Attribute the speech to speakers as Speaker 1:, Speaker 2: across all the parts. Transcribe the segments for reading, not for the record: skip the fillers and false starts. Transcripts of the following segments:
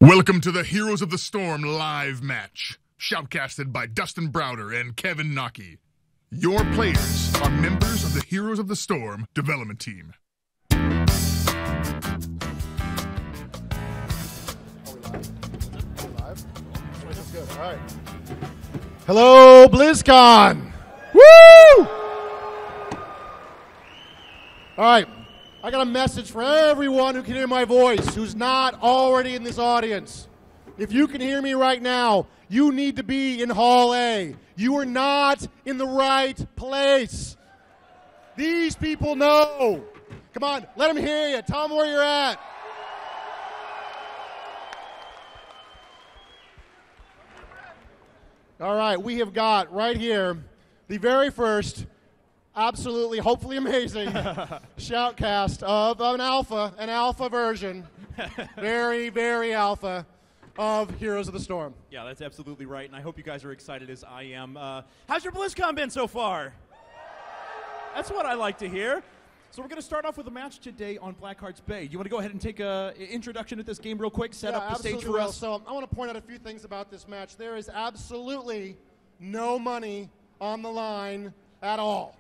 Speaker 1: Welcome to the Heroes of the Storm live match, shoutcasted by Dustin Browder and Kevin Nocky. Your players are members of the Heroes of the Storm development team.
Speaker 2: All right. Hello, BlizzCon! Woo! All right. I got a message for everyone who can hear my voice, who's not already in this audience. If you can hear me right now, you need to be in Hall A. You are not in the right place. These people know. Come on, let them hear you. Tell them where you're at. All right, we have got right here the very first, absolutely, hopefully amazing shoutcast of an alpha version, very, very alpha of Heroes of the Storm.
Speaker 3: Yeah, that's absolutely right, and I hope you guys are excited as I am. How's your BlizzCon been so far? That's what I like to hear. So we're going to start off with a match today on Blackheart's Bay. You want to go ahead and take an introduction at this game real quick, set up the stage for us?
Speaker 2: So I want to point out a few things about this match. There is absolutely no money on the line at all.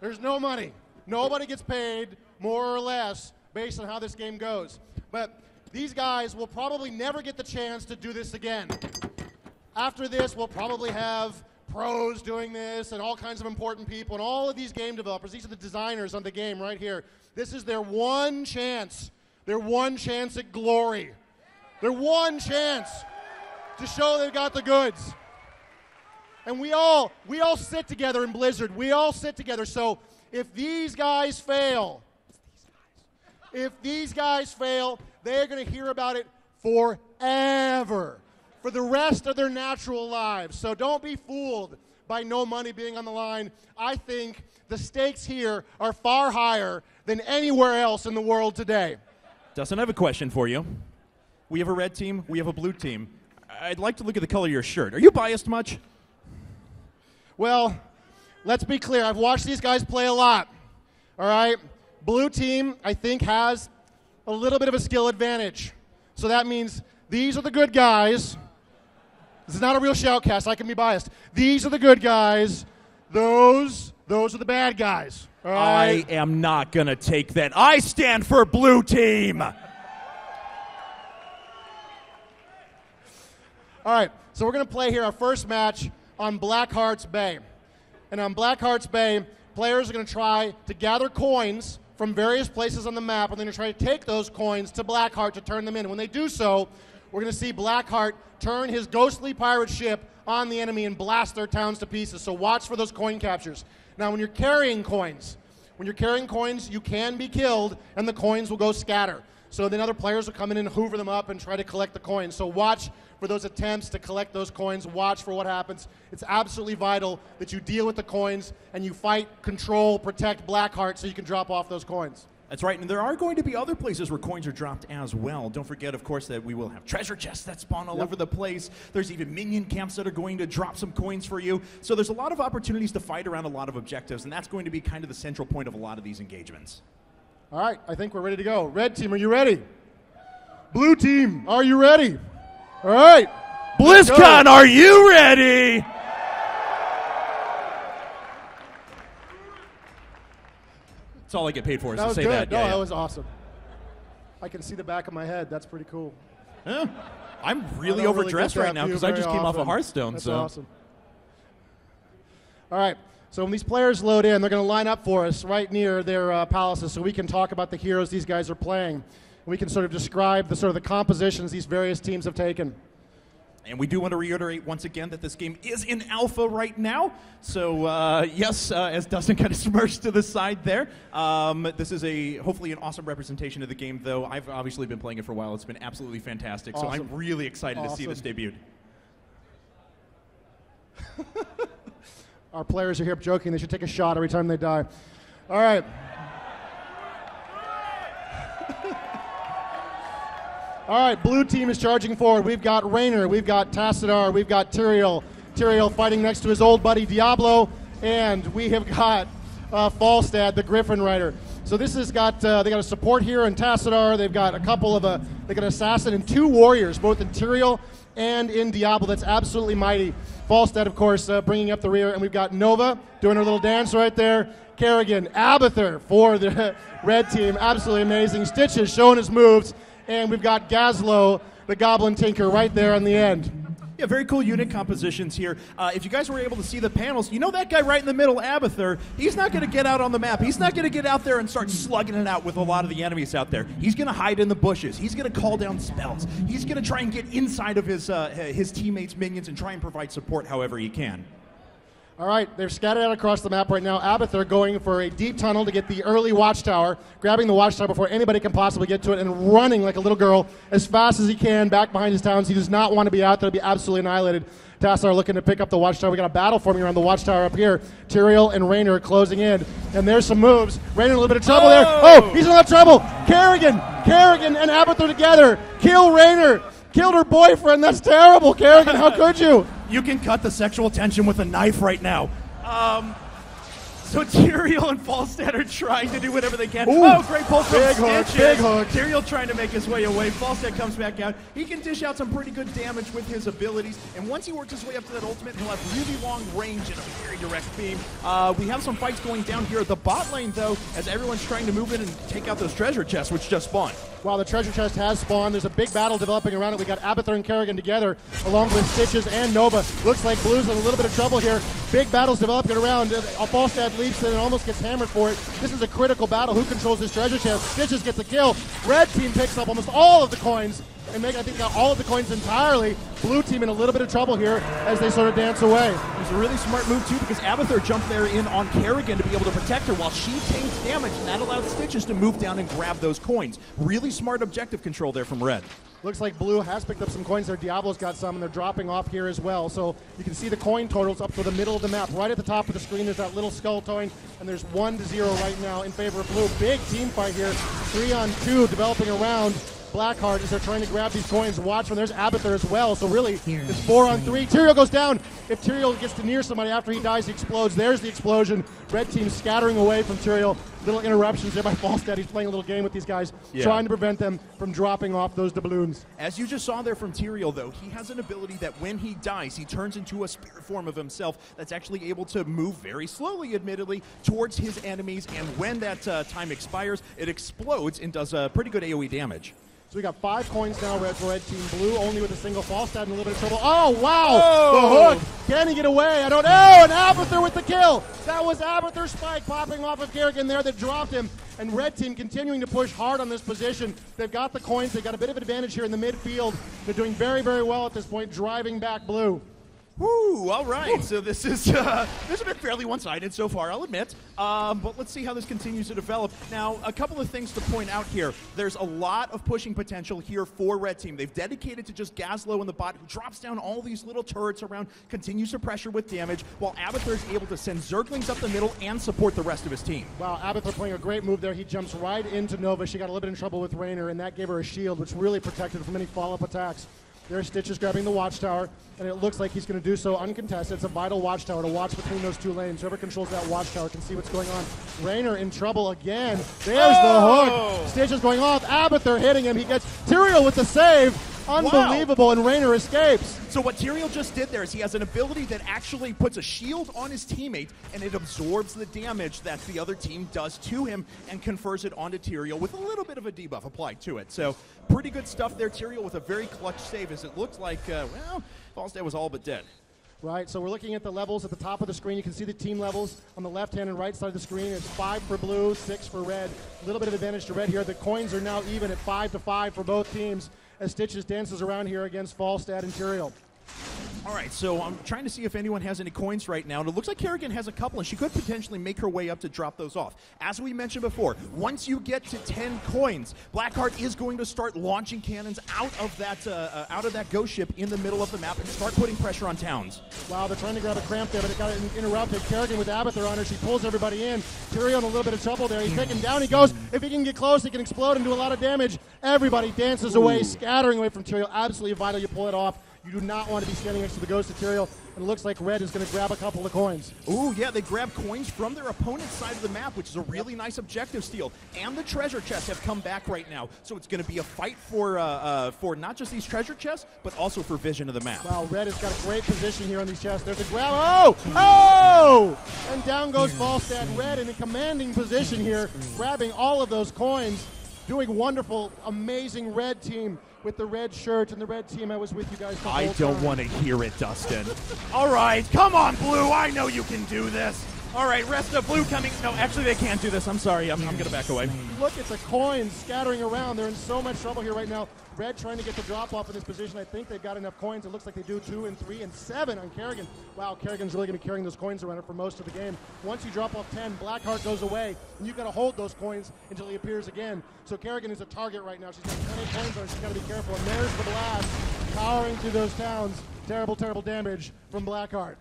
Speaker 2: There's no money. Nobody gets paid more or less based on how this game goes. But these guys will probably never get the chance to do this again. After this, we'll probably have pros doing this and all kinds of important people and all of these game developers. These are the designers on the game right here. This is their one chance. Their one chance at glory. Their one chance to show they've got the goods. And we all sit together in Blizzard. We all sit together. So if these guys fail, they're going to hear about it forever, for the rest of their natural lives. So don't be fooled by no money being on the line. I think the stakes here are far higher than anywhere else in the world today.
Speaker 3: Dustin, I have a question for you. We have a red team. We have a blue team. I'd like to look at the color of your shirt. Are you biased much?
Speaker 2: Well, let's be clear. I've watched these guys play a lot. All right? Blue team, I think, has a little bit of a skill advantage. So that means these are the good guys. This is not a real shoutcast. I can be biased. These are the good guys. Those are the bad guys. All right?
Speaker 3: I am not going to take that. I stand for blue team.
Speaker 2: All right, so we're going to play here our first match on Blackheart's Bay. And on Blackheart's Bay, players are going to try to gather coins from various places on the map, and they're going to try to take those coins to Blackheart to turn them in. When they do so, we're going to see Blackheart turn his ghostly pirate ship on the enemy and blast their towns to pieces. So watch for those coin captures. Now, when you're carrying coins, you can be killed, and the coins will go scatter. So then other players will come in and hoover them up and try to collect the coins. So watch for those attempts to collect those coins. Watch for what happens. It's absolutely vital that you deal with the coins and you fight, control, protect Blackheart so you can drop off those coins.
Speaker 3: That's right, and there are going to be other places where coins are dropped as well. Don't forget, of course, that we will have treasure chests that spawn all over the place. There's even minion camps that are going to drop some coins for you. So there's a lot of opportunities to fight around a lot of objectives, and that's going to be kind of the central point of a lot of these engagements.
Speaker 2: All right, I think we're ready to go. Red team, are you ready? Blue team, are you ready? All right.
Speaker 3: BlizzCon, are you ready? That's all I get paid for is to say that.
Speaker 2: No, that was awesome. I can see the back of my head. That's pretty cool.
Speaker 3: Yeah. I'm really overdressed right now because I just came off of Hearthstone.
Speaker 2: That's awesome. All right. So when these players load in, they're going to line up for us right near their palaces so we can talk about the heroes these guys are playing. We can sort of describe the compositions these various teams have taken.
Speaker 3: And we do want to reiterate once again that this game is in alpha right now. So, yes, as Dustin kind of smirks to the side there, this is hopefully an awesome representation of the game, though. I've obviously been playing it for a while. It's been absolutely fantastic.
Speaker 2: Awesome.
Speaker 3: So I'm really excited to see this debuted.
Speaker 2: Our players are here joking. They should take a shot every time they die. All right. All right, blue team is charging forward. We've got Raynor, we've got Tassadar, we've got Tyrael fighting next to his old buddy Diablo, and we have got Falstad, the Griffin Rider. So this has got, they got a support here in Tassadar. They've got a couple of They got Assassin and 2 Warriors, both in Tyrael and in Diablo. That's absolutely mighty. Falstad, of course, bringing up the rear, and we've got Nova doing her little dance right there. Kerrigan, Abathur for the red team. Absolutely amazing. Stitches showing his moves, and we've got Gazlo, the Goblin Tinker, right there on the end.
Speaker 3: Yeah, very cool unit compositions here. If you guys were able to see the panels, you know that guy right in the middle, Abathur, he's not going to get out on the map. He's not going to get out there and start slugging it out with a lot of the enemies out there. He's going to hide in the bushes. He's going to call down spells. He's going to try and get inside of his teammates' minions and try and provide support however he can.
Speaker 2: All right, they're scattered out across the map right now. Abathur going for a deep tunnel to get the early watchtower, grabbing the watchtower before anybody can possibly get to it, and running like a little girl as fast as he can back behind his towns. He does not want to be out there to be absolutely annihilated. Tassar looking to pick up the watchtower. We got a battle forming around the watchtower up here. Tyrael and Raynor closing in, and there's some moves. Raynor in a little bit of trouble there. Oh, he's in a lot of trouble. Kerrigan and Abathur together. Kill Raynor. Killed her boyfriend. That's terrible, Kerrigan. How could you?
Speaker 3: You can cut the sexual tension with a knife right now. So Tyrael and Falstad are trying to do whatever they can.
Speaker 2: Ooh.
Speaker 3: Oh, great pull from
Speaker 2: Big hook,
Speaker 3: Stitches.
Speaker 2: big hook.
Speaker 3: Tyrael trying to make his way away. Falstad comes back out. He can dish out some pretty good damage with his abilities. And once he works his way up to that ultimate, he'll have really long range and a very direct beam. We have some fights going down here at the bot lane, though, as everyone's trying to move in and take out those treasure chests, which just spawned.
Speaker 2: While the treasure chest has spawned, there's a big battle developing around it. We got Abathur and Kerrigan together, along with Stitches and Nova. Looks like Blue's in a little bit of trouble here. Big battles developing around. Falstad leaps in and almost gets hammered for it. This is a critical battle. Who controls this treasure chest? Stitches gets a kill. Red team picks up almost all of the coins, and I think all of the coins entirely. Blue team in a little bit of trouble here as they sort of dance away.
Speaker 3: It was a really smart move, too, because Abathur jumped there in on Kerrigan to be able to protect her while she takes damage, and that allowed Stitches to move down and grab those coins. Really smart objective control there from Red.
Speaker 2: Looks like Blue has picked up some coins there. Diablo's got some, and they're dropping off here as well. So you can see the coin totals up to the middle of the map. Right at the top of the screen, there's that little skull toying, and there's 1-0 right now in favor of Blue. Big team fight here. 3-on-2 developing around Blackheart as they're trying to grab these coins. Watch when there's Abathur as well. So really, it's 4-on-3. Tyrael goes down. If Tyrael gets to near somebody after he dies, he explodes. There's the explosion. Red team scattering away from Tyrael. Little interruptions there by Falstad. He's playing a little game with these guys, trying to prevent them from dropping off those doubloons.
Speaker 3: As you just saw there from Tyrael, though, he has an ability that when he dies, he turns into a spirit form of himself that's actually able to move very slowly, admittedly, towards his enemies. And when that time expires, it explodes and does pretty good AoE damage.
Speaker 2: So we got 5 coins now, Red for Red Team. Blue only with a single. Falstad in a little bit of trouble. Oh, wow!
Speaker 3: Oh.
Speaker 2: The hook! Can he get away? I don't know. And Abathur with the kill! That was Abathur's spike popping off of Kerrigan there that dropped him. And Red Team continuing to push hard on this position. They've got the coins. They've got a bit of advantage here in the midfield. They're doing very, very well at this point, driving back Blue.
Speaker 3: Woo, all right. So this has been fairly one-sided so far, I'll admit. But let's see how this continues to develop. Now, a couple of things to point out here. There's a lot of pushing potential here for Red Team. They've dedicated to just Gazlo in the bot, who drops down all these little turrets around, continues to pressure with damage, while Abathur is able to send Zerglings up the middle and support the rest of his team.
Speaker 2: Wow, Abathur playing a great move there. He jumps right into Nova. She got a little bit in trouble with Raynor, and that gave her a shield, which really protected her from any follow-up attacks. There's Stitches grabbing the watchtower, and it looks like he's going to do so uncontested. It's a vital watchtower to watch between those 2 lanes. Whoever controls that watchtower can see what's going on. Raynor in trouble again. There's the hook. Stitches going off. Abathur hitting him. He gets Tyrael with the save. Unbelievable, wow. And Raynor escapes.
Speaker 3: So what Tyrael just did there is he has an ability that actually puts a shield on his teammate, and it absorbs the damage that the other team does to him and confers it onto Tyrael with a little bit of a debuff applied to it. So pretty good stuff there. Tyrael with a very clutch save, as it looked like, well, Falstad was all but dead.
Speaker 2: Right, so we're looking at the levels at the top of the screen. You can see the team levels on the left-hand and right side of the screen. It's 5 for Blue, 6 for Red. A little bit of advantage to Red here. The coins are now even at 5-5 for both teams as Stitches dances around here against Falstad and Tyrael.
Speaker 3: All right, so I'm trying to see if anyone has any coins right now, and it looks like Kerrigan has a couple, and she could potentially make her way up to drop those off. As we mentioned before, once you get to 10 coins, Blackheart is going to start launching cannons out of that ghost ship in the middle of the map and start putting pressure on towns.
Speaker 2: Wow, they're trying to grab a cramp there, but it got interrupted. Kerrigan with Abathur on her. She pulls everybody in. Tyrael in a little bit of trouble there. He's taken down. He goes. If he can get close, he can explode and do a lot of damage. Everybody dances away, scattering away from Tyrael. Absolutely vital you pull it off. You do not want to be standing next to the ghost material. And it looks like red is going to grab a couple of coins.
Speaker 3: Ooh, yeah, they grab coins from their opponent's side of the map, which is a really nice objective steal. And the treasure chests have come back right now. So it's going to be a fight for not just these treasure chests, but also for vision of the map.
Speaker 2: Wow, red has got a great position here on these chests. There's a grab. Oh! Oh! And down goes Falstad. Red in a commanding position here, grabbing all of those coins. Doing wonderful, amazing red team with the red shirt and the red team. I was with you guys the whole
Speaker 3: I don't want to hear it, Dustin. All right, come on, Blue. I know you can do this. All right, rest of Blue coming. No, actually, they can't do this. I'm sorry. I'm going to back away.
Speaker 2: Look, it's a coin scattering around. They're in so much trouble here right now. Red trying to get the drop off in this position. I think they've got enough coins. It looks like they do 2 and 3 and 7 on Kerrigan. Wow, Kerrigan's really going to be carrying those coins around for most of the game. Once you drop off 10, Blackheart goes away, and you've got to hold those coins until he appears again. So Kerrigan is a target right now. She's got 20 coins on her. She's got to be careful. And there's the blast, powering through those towns. Terrible, terrible damage from Blackheart.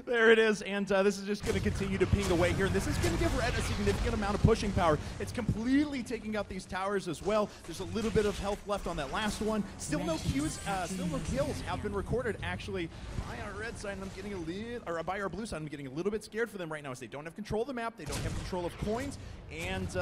Speaker 3: There it is, and this is just going to continue to ping away here. This is going to give Red a significant amount of pushing power. It's completely taking out these towers as well. There's a little bit of health left on that last one. Still no kills have been recorded. Actually, by our red side, I'm getting a little, or by our blue side, I'm getting a little bit scared for them right now, as they don't have control of the map, they don't have control of coins, and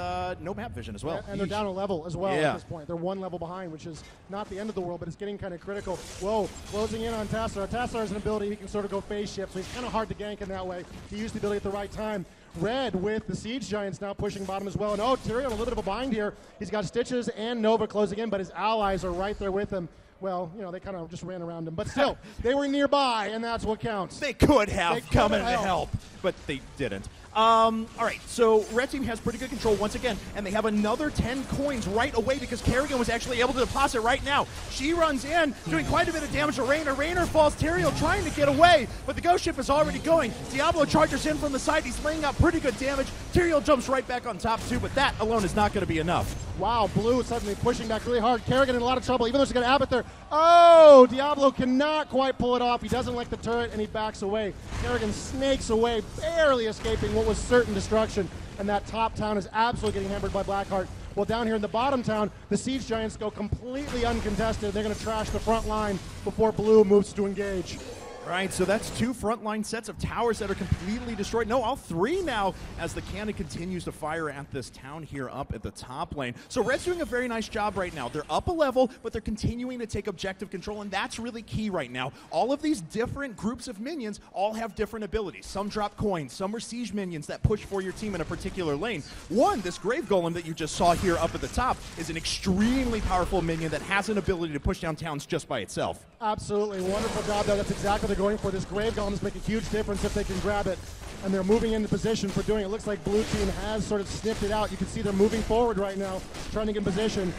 Speaker 3: no map vision as well.
Speaker 2: And they're down a level as well at this point. They're 1 level behind, which is not the end of the world, but it's getting kind of critical. Whoa, closing in on Tassar. Tassar has an ability, he can sort of go phase shift, so he's kind of hard to gank in that way. He used the ability at the right time. Red with the Siege Giants now pushing bottom as well. And oh, Tyrion a little bit of a bind here. He's got Stitches and Nova closing in, but his allies are right there with him. Well, you know, they kind of just ran around him. But still, they were nearby, and that's what counts.
Speaker 3: They could have come in to help, but they didn't. All right, so Red Team has pretty good control once again, and they have another 10 coins right away because Kerrigan was actually able to deposit right now. She runs in, doing quite a bit of damage to Raynor. Raynor falls. Tyrael trying to get away, but the ghost ship is already going. Diablo charges in from the side. He's laying out pretty good damage. Tyrael jumps right back on top, too, but that alone is not going to be enough.
Speaker 2: Wow, Blue suddenly pushing back really hard. Kerrigan in a lot of trouble, even though she's got Abbott there. Oh, Diablo cannot quite pull it off. He doesn't like the turret, and he backs away. Kerrigan snakes away, barely escaping what was certain destruction. And that top town is absolutely getting hammered by Blackheart. Well, down here in the bottom town, the Siege Giants go completely uncontested. They're going to trash the front line before Blue moves to engage.
Speaker 3: Right, so that's 2 frontline sets of towers that are completely destroyed. No, all 3 now as the cannon continues to fire at this town here up at the top lane. So Red's doing a very nice job right now. They're up a level, but they're continuing to take objective control, and that's really key right now. All of these different groups of minions all have different abilities. Some drop coins, some are siege minions that push for your team in a particular lane. One, this Grave Golem that you just saw here up at the top, is an extremely powerful minion that has an ability to push down towns just by itself.
Speaker 2: Absolutely, wonderful job there. That's exactly what they're going for. This Grave Golems make a huge difference if they can grab it, and they're moving into position for doing it. It looks like Blue Team has sort of sniffed it out. You can see they're moving forward right now, trying to get in position.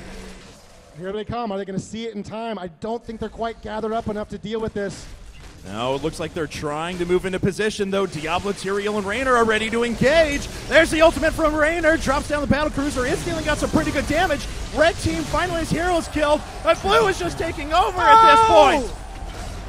Speaker 2: Here they come. Are they going to see it in time? I don't think they're quite gathered up enough to deal with this.
Speaker 3: No, it looks like they're trying to move into position, though. Diablo, Tyrael, and Raynor are ready to engage. There's the ultimate from Raynor. Drops down the battle cruiser. It's dealing got some pretty good damage. Red Team finally has heroes killed, but Blue is just taking over at this point.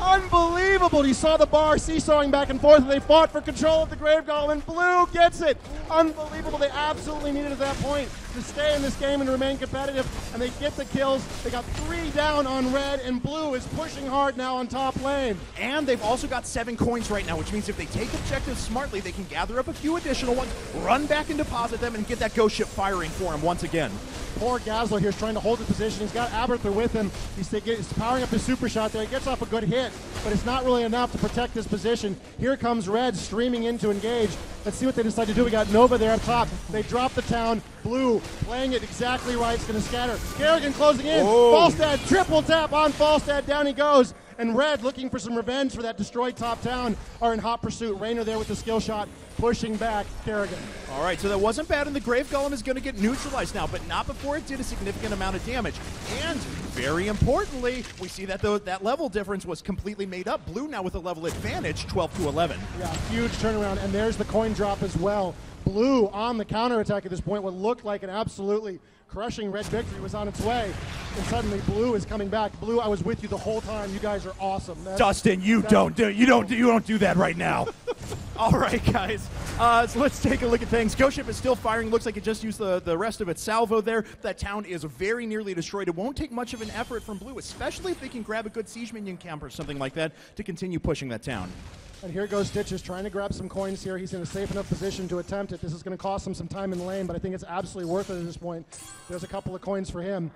Speaker 2: Unbelievable. You saw the bar seesawing back and forth, and they fought for control of the Grave Golem, and Blue gets it. Unbelievable. They absolutely needed at that point to stay in this game and remain competitive, and they get the kills. They got 3 down on Red, and Blue is pushing hard now on top lane.
Speaker 3: And they've also got 7 coins right now, which means if they take objectives smartly, they can gather up a few additional ones, run back and deposit them, and get that ghost ship firing for him once again.
Speaker 2: Poor Gazlo here is trying to hold the position. He's got Aberther with him. He's powering up his super shot there. He gets off a good hit, but it's not really enough to protect this position. Here comes Red streaming in to engage. Let's see what they decide to do. We got Nova there up top. They drop the town. Blue playing it exactly right. It's going to scatter. Kerrigan closing in. Falstad, triple tap on Falstad. Down he goes. And Red, looking for some revenge for that destroyed top town, are in hot pursuit. Raynor there with the skill shot, pushing back Kerrigan.
Speaker 3: All right, so that wasn't bad, and the Grave Golem is going to get neutralized now, but not before it did a significant amount of damage. And very importantly, we see that that level difference was completely made up. Blue now with a level advantage, 12-11.
Speaker 2: Yeah, huge turnaround, and there's the coin drop as well. Blue on the counterattack at this point, what looked like an absolutely crushing red victory was on its way. And suddenly blue is coming back. Blue, I was with you the whole time. You guys are awesome.
Speaker 3: Dustin, you don't do that right now. All right, guys. So let's take a look at things. Ghost Ship is still firing. Looks like it just used the rest of its salvo there. That town is very nearly destroyed. It won't take much of an effort from blue, especially if they can grab a good siege minion camp or something like that to continue pushing that town.
Speaker 2: And here goes Stitches trying to grab some coins here. He's in a safe enough position to attempt it. This is going to cost him some time in the lane, but I think it's absolutely worth it at this point. There's a couple of coins for him.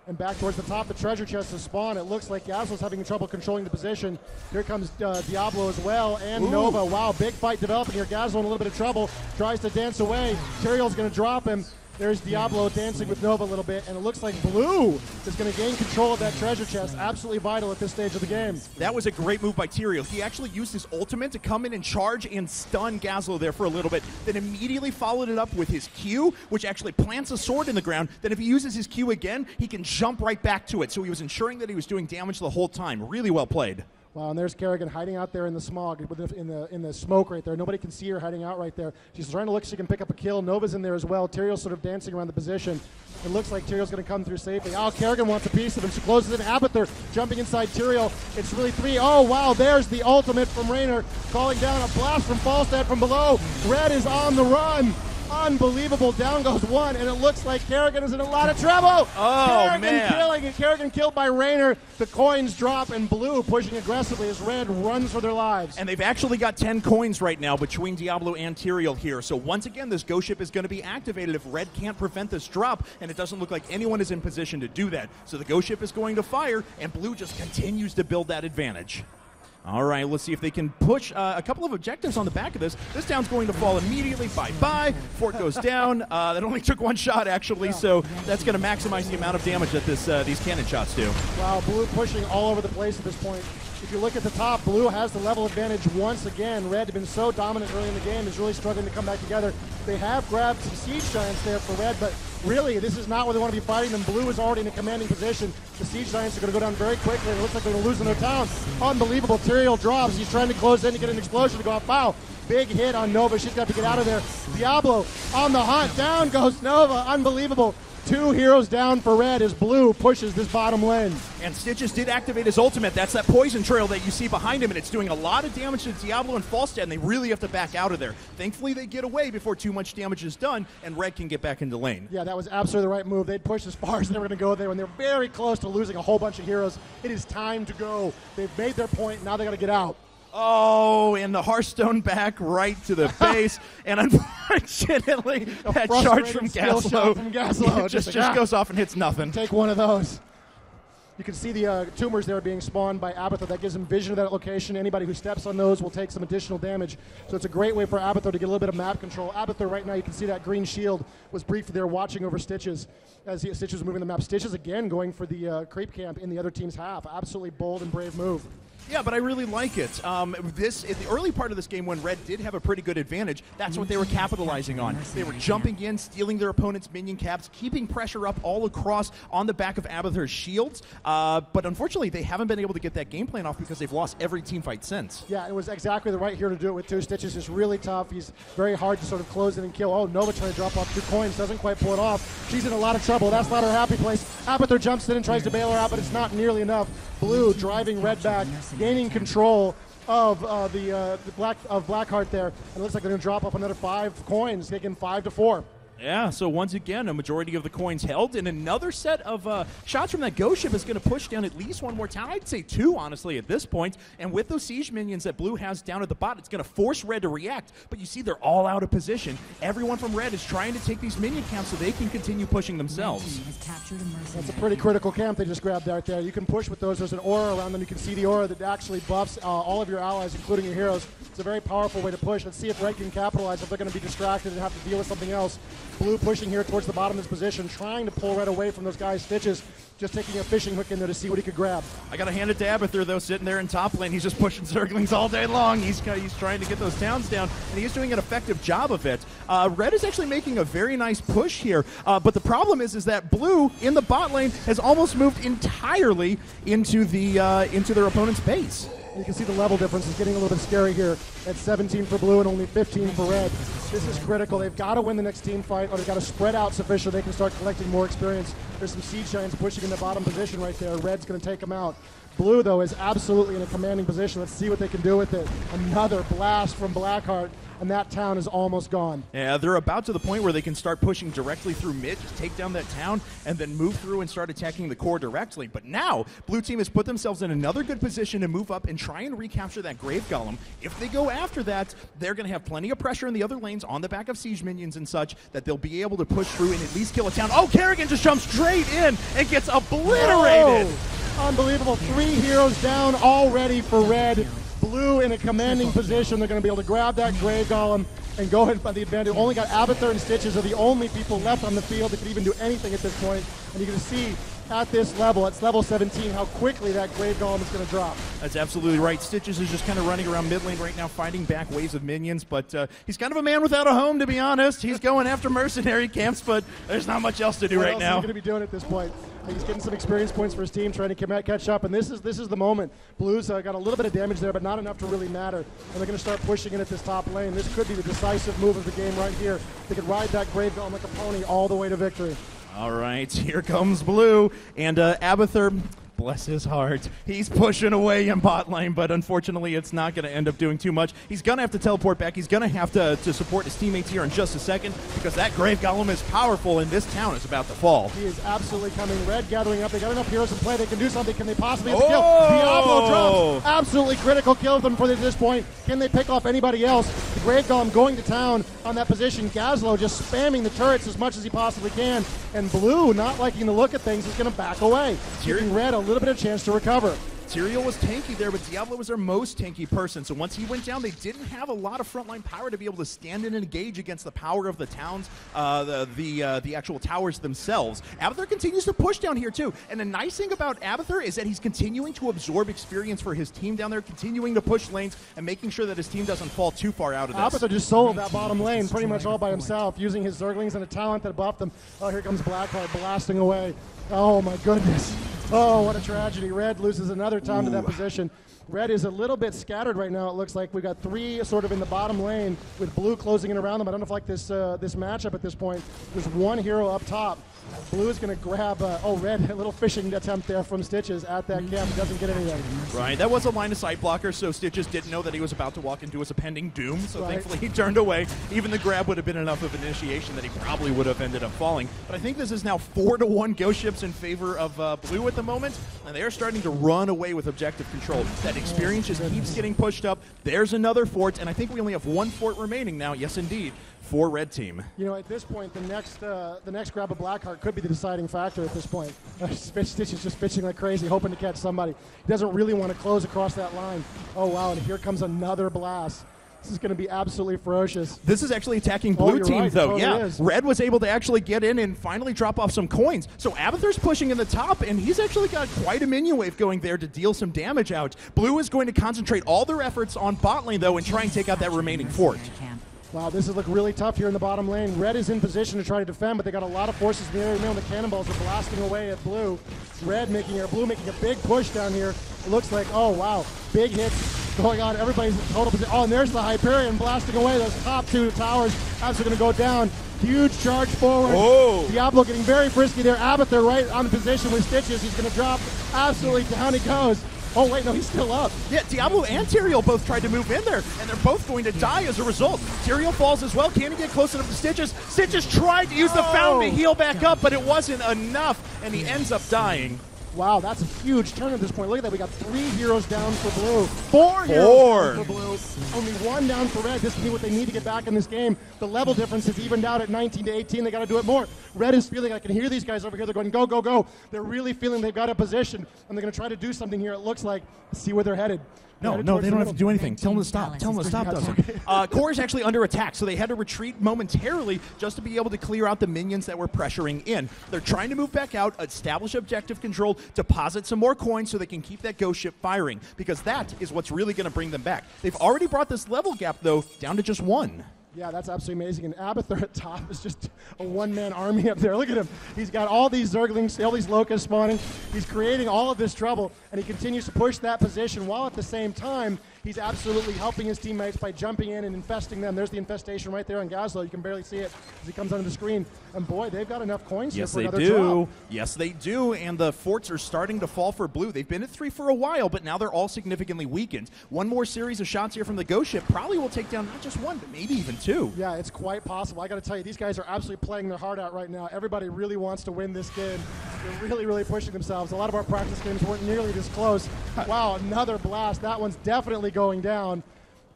Speaker 2: And back towards the top, the treasure chest is spawned. It looks like Yasuo's having trouble controlling the position. Here comes Diablo as well, and Nova. Wow, big fight developing here. Yasuo in a little bit of trouble. Tries to dance away. Tyrael's going to drop him. There's Diablo dancing with Nova a little bit, and it looks like blue is going to gain control of that treasure chest. Absolutely vital at this stage of the game.
Speaker 3: That was a great move by Tyrael. He actually used his ultimate to come in and charge and stun Gazlo there for a little bit, then immediately followed it up with his Q, which actually plants a sword in the ground. Then if he uses his Q again, he can jump right back to it. So he was ensuring that he was doing damage the whole time. Really well played.
Speaker 2: Wow, and there's Kerrigan hiding out there in the smog, in the smoke right there. Nobody can see her hiding out right there. She's trying to look so she can pick up a kill. Nova's in there as well. Tyrael's sort of dancing around the position. It looks like Tyrael's going to come through safely. Oh, Kerrigan wants a piece of him. She closes in. Abathur jumping inside Tyrael. It's really three. Oh, wow, there's the ultimate from Raynor, calling down a blast from Falstad from below. Red is on the run. Unbelievable. Down goes one, and it looks like Kerrigan is in a lot of trouble.
Speaker 3: Oh, man.
Speaker 2: Kerrigan killed by Raynor. The coins drop, and blue pushing aggressively as red runs for their lives.
Speaker 3: And they've actually got 10 coins right now between Diablo and Tyrael here. So once again, this Ghost Ship is going to be activated if red can't prevent this drop, and it doesn't look like anyone is in position to do that. So the Ghost Ship is going to fire, and blue just continues to build that advantage. All right, let's see if they can push a couple of objectives on the back of this. This town's going to fall immediately. Bye-bye. Fort goes down. That only took one shot, actually, so that's going to maximize the amount of damage that these cannon shots do.
Speaker 2: Wow, blue pushing all over the place at this point. If you look at the top, blue has the level advantage once again. Red had been so dominant early in the game, is really struggling to come back together. They have grabbed some siege giants there for red, but really, this is not where they want to be fighting them. Blue is already in a commanding position. The siege giants are going to go down very quickly. It looks like they're going to lose in their town. Unbelievable. Tyrael drops. He's trying to close in to get an explosion to go off. Wow. Big hit on Nova. She's got to get out of there. Diablo on the hunt. Down goes Nova. Unbelievable. 2 heroes down for red as blue pushes this bottom lane.
Speaker 3: And Stitches did activate his ultimate. That's that poison trail that you see behind him, and it's doing a lot of damage to Diablo and Falstad, and they really have to back out of there. Thankfully, they get away before too much damage is done, and red can get back into lane.
Speaker 2: Yeah, that was absolutely the right move. They'd pushed as far as they were going to go there, and they're very close to losing a whole bunch of heroes. It is time to go. They've made their point. Now they got to get out.
Speaker 3: Oh, and the Hearthstone back right to the base, and unfortunately, that charge from Gaslow just goes off and hits nothing.
Speaker 2: Take one of those. You can see the tumors there being spawned by Abathur. That gives him vision of that location. Anybody who steps on those will take some additional damage. So it's a great way for Abathur to get a little bit of map control. Abathur right now, you can see that green shield was briefly there watching over Stitches as Stitches was moving the map. Stitches again going for the creep camp in the other team's half. Absolutely bold and brave move.
Speaker 3: Yeah, but I really like it. In the early part of this game when Red did have a pretty good advantage, that's what they were capitalizing on. They were jumping in, stealing their opponent's minion caps, keeping pressure up all across on the back of Abathur's shields. But unfortunately, they haven't been able to get that game plan off because they've lost every team fight since.
Speaker 2: Yeah, it was exactly the right hero to do it with too. Stitches is really tough. He's very hard to sort of close in and kill. Oh, Nova trying to drop off 2 coins. Doesn't quite pull it off. She's in a lot of trouble. That's not her happy place. Abathur jumps in and tries to bail her out, but it's not nearly enough. Blue driving red back, gaining control of Blackheart there. And it looks like they're going to drop off another 5 coins, taking 5-4.
Speaker 3: Yeah, so once again, a majority of the coins held, and another set of shots from that Ghost Ship is going to push down at least one more town. I'd say 2, honestly, at this point. And with those siege minions that Blue has down at the bot, it's going to force Red to react. But you see they're all out of position. Everyone from Red is trying to take these minion camps so they can continue pushing themselves.
Speaker 2: That's a pretty critical camp they just grabbed out there. You can push with those. There's an aura around them. You can see the aura that actually buffs all of your allies, including your heroes. It's a very powerful way to push. Let's see if Red can capitalize, if they're going to be distracted and have to deal with something else. Blue pushing here towards the bottom of his position, trying to pull Red away from those guys' Stitches, just taking a fishing hook in there to see what he could grab.
Speaker 3: I got to hand it to Abathur, though, sitting there in top lane. He's just pushing Zerglings all day long. He's trying to get those towns down, and he's doing an effective job of it. Red is actually making a very nice push here, but the problem is that Blue, in the bot lane, has almost moved entirely into their opponent's base.
Speaker 2: And you can see the level difference is getting a little bit scary here at 17 for blue and only 15 for red. This is critical. They've got to win the next team fight, or they've got to spread out sufficient they can start collecting more experience. There's some Siege Giants pushing in the bottom position right there. Red's going to take them out. Blue, though, is absolutely in a commanding position. Let's see what they can do with it. Another blast from Blackheart, and that town is almost gone.
Speaker 3: Yeah, they're about to the point where they can start pushing directly through mid, just take down that town, and then move through and start attacking the core directly. But now, blue team has put themselves in another good position to move up and try and recapture that Grave Golem. If they go after that, they're going to have plenty of pressure in the other lanes on the back of siege minions and such that they'll be able to push through and at least kill a town. Oh, Kerrigan just jumps straight in and gets obliterated!
Speaker 2: Oh, unbelievable. 3 heroes down already for red. Blue in a commanding position. They're going to be able to grab that Grave Golem and go ahead by the advantage. Only got Abathur and Stitches are the only people left on the field that can even do anything at this point. And you're going to see at this level, it's level 17, how quickly that Grave Golem is going to drop.
Speaker 3: That's absolutely right. Stitches is just kind of running around mid lane right now, fighting back waves of minions, but he's kind of a man without a home, to be honest. He's going after mercenary camps, but there's not much else to do right now.
Speaker 2: What else is he going to be doing at this point? He's getting some experience points for his team, trying to catch up, and this is the moment. Blues got a little bit of damage there, but not enough to really matter, and they're going to start pushing in at this top lane. This could be the decisive move of the game right here. They could ride that Grave Golem like a pony all the way to victory.
Speaker 3: All right, here comes blue, and Abathur, bless his heart, he's pushing away in bot lane, but unfortunately it's not going to end up doing too much. He's going to have to teleport back. He's going to have to support his teammates here in just a second, because that Grave Golem is powerful, and this town is about to fall.
Speaker 2: He is absolutely coming. Red gathering up. They got enough heroes in play. They can do something. Can they possibly have a kill? Diablo drops. Absolutely critical kill them for this point. Can they pick off anybody else? The Grave Golem going to town on that position. Gazlo just spamming the turrets as much as he possibly can. And blue, not liking the look of things, is going to back away, giving red a little bit of chance to recover.
Speaker 3: Tyrael was tanky there, but Diablo was their most tanky person. So once he went down, they didn't have a lot of frontline power to be able to stand in and engage against the power of the towns, the actual towers themselves. Abathur continues to push down here too. And the nice thing about Abathur is that he's continuing to absorb experience for his team down there, continuing to push lanes and making sure that his team doesn't fall too far out of this.
Speaker 2: Abathur just soloed that bottom lane pretty much all by himself, using his Zerglings and a talent that buffed them. Oh, here comes Blackheart blasting away. Oh my goodness. Oh, what a tragedy. Red loses another time to that position. Red is a little bit scattered right now, it looks like. We've got 3 sort of in the bottom lane with blue closing in around them. I don't know if I like this matchup at this point. There's 1 hero up top. Blue is going to grab, red, a little fishing attempt there from Stitches at that camp. He doesn't get anything.
Speaker 3: Right, that was a line of sight blocker, so Stitches didn't know that he was about to walk into his impending doom, so thankfully he turned away. Even the grab would have been enough of an initiation that he probably would have ended up falling. But I think this is now 4-1 ghost ships in favor of blue at the moment, and they are starting to run away with objective control. That experience just keeps getting pushed up. There's another fort, and I think we only have 1 fort remaining now. Yes, indeed. For red team.
Speaker 2: You know, at this point, the next grab of Blackheart could be the deciding factor at this point. Stitch is just pitching like crazy, hoping to catch somebody. He doesn't really want to close across that line. Oh, wow, and here comes another blast. This is going to be absolutely ferocious.
Speaker 3: This is actually attacking blue team,
Speaker 2: right,
Speaker 3: though.
Speaker 2: Totally
Speaker 3: yeah,
Speaker 2: is.
Speaker 3: Red was able to actually get in and finally drop off some coins. So Abathur's pushing in the top, and he's actually got quite a minion wave going there to deal some damage out. Blue is going to concentrate all their efforts on bot lane, though, and try and take out that remaining fort.
Speaker 2: Wow, this is looking really tough here in the bottom lane. Red is in position to try to defend, but they got a lot of forces in the area. Remember, the cannonballs are blasting away at blue. Blue making a big push down here. It looks like, oh wow, big hits going on. Everybody's in total position. Oh, and there's the Hyperion blasting away. Those top 2 towers absolutely going to go down. Huge charge forward.
Speaker 3: Oh.
Speaker 2: Diablo getting very frisky there. Abathur right on the position with Stitches. He's going to drop. Absolutely down he goes. Oh, wait, no, he's still up.
Speaker 3: Yeah, Diablo and Tyrael both tried to move in there, and they're both going to die as a result. Tyrael falls as well. Can he get close enough to Stitches? Stitches tried to use the fountain to heal back up, but it wasn't enough, and he ends up dying.
Speaker 2: Wow, that's a huge turn at this point. Look at that. We got 3 heroes down for blue. 4 heroes down for blue. Only 1 down for red. This is what they need to get back in this game. The level difference is evened out at 19 to 18. They got to do it more. Red is feeling, I can hear these guys over here. They're going, go, go, go. They're really feeling they've got a position, and they're going to try to do something here. It looks like, see where they're headed.
Speaker 3: No, they don't have to do anything. Tell them to stop. Tell them to stop, doesn't. Core is actually under attack, so they had to retreat momentarily just to be able to clear out the minions that were pressuring in. They're trying to move back out, establish objective control, deposit some more coins so they can keep that ghost ship firing, because that is what's really going to bring them back. They've already brought this level gap, though, down to just 1.
Speaker 2: Yeah, that's absolutely amazing. And Abathur at top is just a one-man army up there. Look at him. He's got all these Zerglings, all these locusts spawning. He's creating all of this trouble, and he continues to push that position while at the same time he's absolutely helping his teammates by jumping in and infesting them. There's the infestation right there on Gazlo. You can barely see it as he comes onto the screen. And boy, they've got enough coins here for another drop.
Speaker 3: Yes, they do. And the forts are starting to fall for blue. They've been at 3 for a while, but now they're all significantly weakened. One more series of shots here from the Ghost Ship probably will take down not just one, but maybe even 2.
Speaker 2: Yeah, it's quite possible. I got to tell you, these guys are absolutely playing their heart out right now. Everybody really wants to win this game. They're really, really pushing themselves. A lot of our practice games weren't nearly this close. Wow, another blast. That one's definitely going down.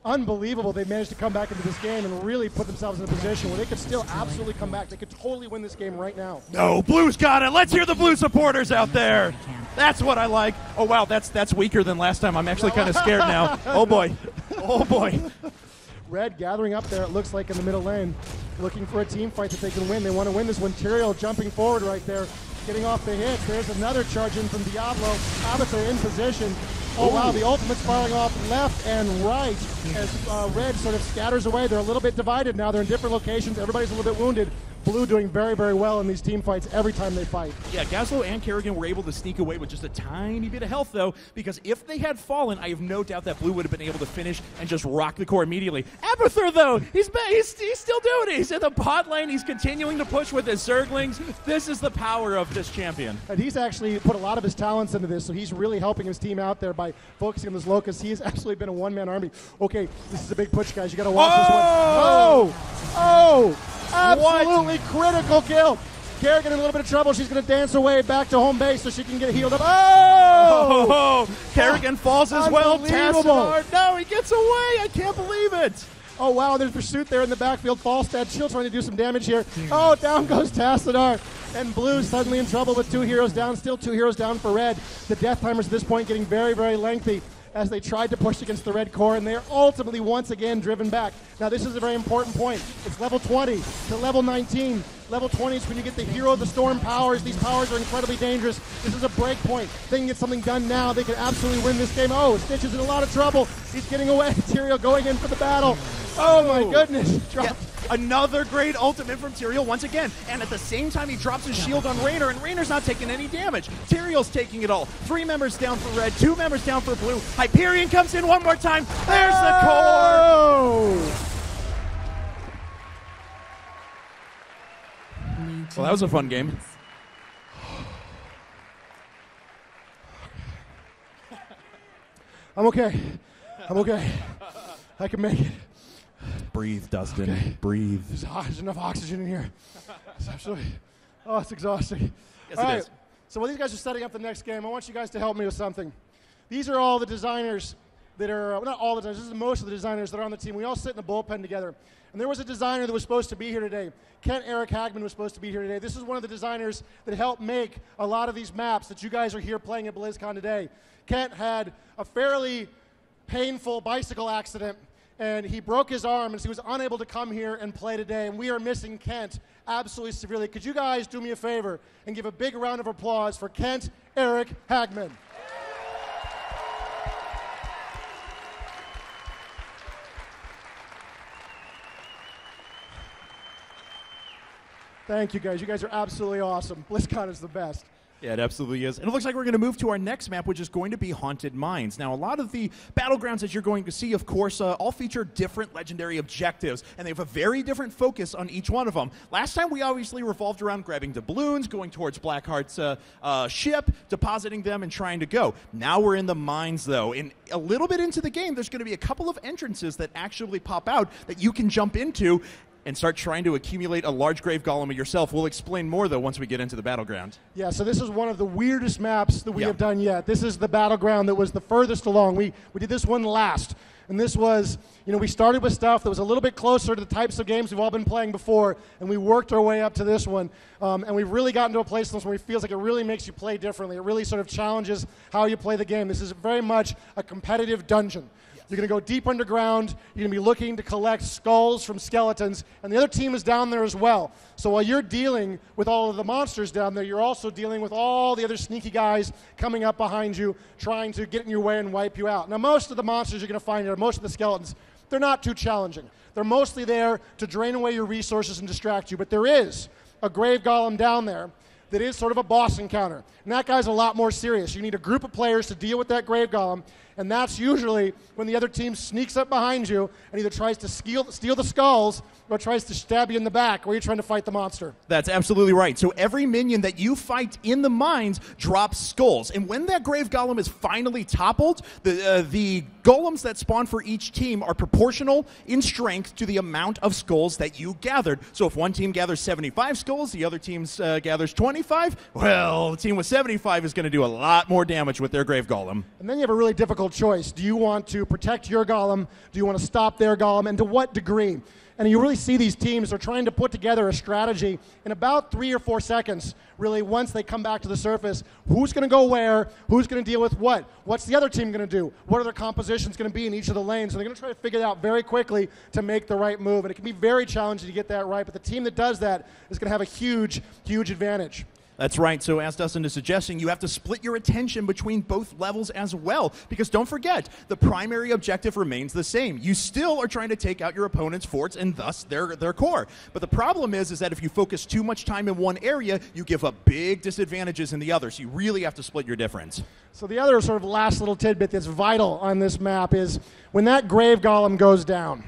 Speaker 2: Unbelievable they managed to come back into this game and really put themselves in a position where they could still absolutely come back. They could totally win this game right now.
Speaker 3: No, Blue's got it. Let's hear the Blue supporters out there. That's what I like. Oh, wow, that's weaker than last time. I'm actually kind of scared now. Oh, boy. Oh, boy.
Speaker 2: Red gathering up there, it looks like, in the middle lane, looking for a team fight that they can win. They want to win this one. Tyrael jumping forward right there, getting off the hits. There's another charge in from Diablo. Abathur in position. Oh, wow, the ultimate's firing off left and right as Red sort of scatters away. They're a little bit divided now. They're in different locations. Everybody's a little bit wounded. Blue doing very, very well in these team fights every time they fight. Yeah, Gazlo and Kerrigan were able to sneak away with just a tiny bit of health, though, because if they had fallen, I have no doubt that Blue would have been able to finish and just rock the core immediately. Abathur, though, he's still doing it. He's in the bot lane. He's continuing to push with his Zerglings. This is the power of this champion. And he's actually put a lot of his talents into this, so he's really helping his team out there by focusing on this Locust. He has absolutely been a one-man army. Okay, this is a big push, guys. You got to watch this one. Oh! Absolutely critical kill. Kerrigan in a little bit of trouble. She's going to dance away back to home base so she can get healed up. Oh!
Speaker 3: Kerrigan falls as well. Tassadar. No, he gets away. I can't believe it.
Speaker 2: Oh, wow. There's pursuit there in the backfield. Falstad still trying to do some damage here. Oh, down goes Tassadar. And Blue suddenly in trouble with 2 heroes down. Still 2 heroes down for Red. The death timers at this point getting very, very lengthy as they tried to push against the red core, and they are ultimately once again driven back. Now, this is a very important point. It's level 20 to level 19. Level 20 is when you get the Hero of the Storm powers. These powers are incredibly dangerous. This is a break point. They can get something done now. They can absolutely win this game. Oh, Stitch is in a lot of trouble. He's getting away. Tyrael going in for the battle. Oh, my goodness. Dropped.
Speaker 3: Yeah. Another great ultimate from Tyrael once again. And at the same time, he drops his shield on Raynor, and Raynor's not taking any damage. Tyrael's taking it all. 3 members down for Red, 2 members down for Blue. Hyperion comes in one more time. There's the core. Well, that was a fun game.
Speaker 2: I'm okay. I'm okay. I can make it.
Speaker 3: Breathe, Dustin. Okay. Breathe.
Speaker 2: There's enough oxygen in here. It's absolutely. Oh, it's exhausting.
Speaker 3: Yes,
Speaker 2: all
Speaker 3: it
Speaker 2: right.
Speaker 3: is.
Speaker 2: So while these guys are setting up the next game, I want you guys to help me with something. These are all the designers that are, well, not all the designers, this is most of the designers that are on the team. We all sit in the bullpen together. And there was a designer that was supposed to be here today. Kent Eric Hagman was supposed to be here today. This is one of the designers that helped make a lot of these maps that you guys are here playing at BlizzCon today. Kent had a fairly painful bicycle accident, and he broke his arm, and so he was unable to come here and play today, and we are missing Kent absolutely severely. Could you guys do me a favor and give a big round of applause for Kent Eric Hagman? Thank you, guys. You guys are absolutely awesome. BlizzCon is the best.
Speaker 3: Yeah, it absolutely is. And it looks like we're going to move to our next map, which is going to be Haunted Mines. Now, a lot of the battlegrounds that you're going to see, of course, all feature different legendary objectives, and they have a very different focus on each one of them. Last time, we obviously revolved around grabbing doubloons, going towards Blackheart's ship, depositing them, and trying to go. Now we're in the mines, though. And a little bit into the game, there's going to be a couple of entrances that actually pop out that you can jump into and start trying to accumulate a large grave golem yourself. We'll explain more, though, once we get into the battleground.
Speaker 2: Yeah, so this is one of the weirdest maps that we have done yet. This is the battleground that was the furthest along. We did this one last, and this was, we started with stuff that was a little bit closer to the types of games we've all been playing before, and we worked our way up to this one, and we've really gotten to a place where it feels like it really makes you play differently. It really sort of challenges how you play the game. This is very much a competitive dungeon. You're going to go deep underground. You're going to be looking to collect skulls from skeletons, and the other team is down there as well. So while you're dealing with all of the monsters down there, you're also dealing with all the other sneaky guys coming up behind you, trying to get in your way and wipe you out. Now, most of the monsters you're going to find here, most of the skeletons, They're not too challenging. They're mostly there to drain away your resources and distract you, but there is a Grave Golem down there that is sort of a boss encounter. And that guy's a lot more serious. You need a group of players to deal with that Grave Golem, and that's usually when the other team sneaks up behind you and either tries to steal the skulls or tries to stab you in the back while you're trying to fight the monster.
Speaker 3: That's absolutely right. So every minion that you fight in the mines drops skulls. And when that Grave Golem is finally toppled, the golems that spawn for each team are proportional in strength to the amount of skulls that you gathered. So if one team gathers 75 skulls, the other team gathers 25, well, the team with 75 is going to do a lot more damage with their Grave Golem.
Speaker 2: And then you have a really difficult choice. Do you want to protect your golem? Do you want to stop their golem? And to what degree? And you really see these teams are trying to put together a strategy in about 3 or 4 seconds, really, once they come back to the surface. Who's going to go where? Who's going to deal with what? What's the other team going to do? What are their compositions going to be in each of the lanes? So they're going to try to figure it out very quickly to make the right move. And it can be very challenging to get that right, but the team that does that is going to have a huge, huge advantage.
Speaker 3: That's right. So as Dustin is suggesting, you have to split your attention between both levels as well. Because don't forget, the primary objective remains the same. You still are trying to take out your opponent's forts and thus their core. But the problem is that if you focus too much time in one area, you give up big disadvantages in the other. So you really have to split your difference.
Speaker 2: So the other sort of last little tidbit that's vital on this map is when that Grave Golem goes down,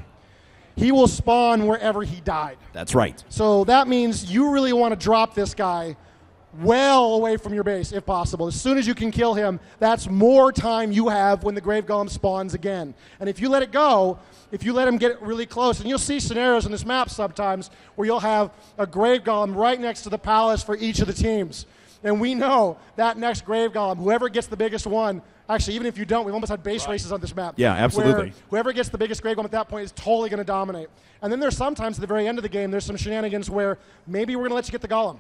Speaker 2: he will spawn wherever he died.
Speaker 3: That's right.
Speaker 2: So that means you really want to drop this guy well away from your base, if possible. As soon as you can kill him, that's more time you have when the Grave Golem spawns again. And if you let it go, if you let him get really close, and you'll see scenarios in this map sometimes where you'll have a Grave Golem right next to the palace for each of the teams. And we know that next Grave Golem, whoever gets the biggest one, actually, even if you don't, we've almost had base races on this map.
Speaker 3: Yeah, absolutely.
Speaker 2: Whoever gets the biggest Grave Golem at that point is totally going to dominate. And then there's sometimes at the very end of the game, there's some shenanigans where maybe we're going to let you get the Golem.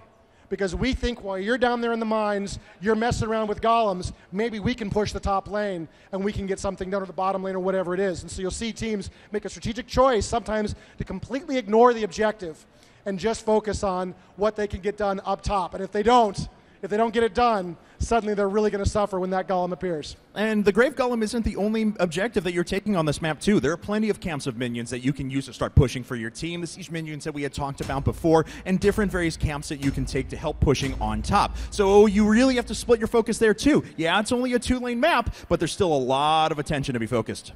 Speaker 2: Because we think while you're down there in the mines, you're messing around with golems, maybe we can push the top lane and we can get something done to the bottom lane or whatever it is. And so you'll see teams make a strategic choice sometimes to completely ignore the objective and just focus on what they can get done up top. And if they don't get it done, suddenly they're really going to suffer when that golem appears.
Speaker 3: And the Grave Golem isn't the only objective that you're taking on this map, too. There are plenty of camps of minions that you can use to start pushing for your team, the siege minions that we had talked about before, and different various camps that you can take to help pushing on top. So you really have to split your focus there, too. Yeah, it's only a 2-lane map, but there's still a lot of attention to be focused.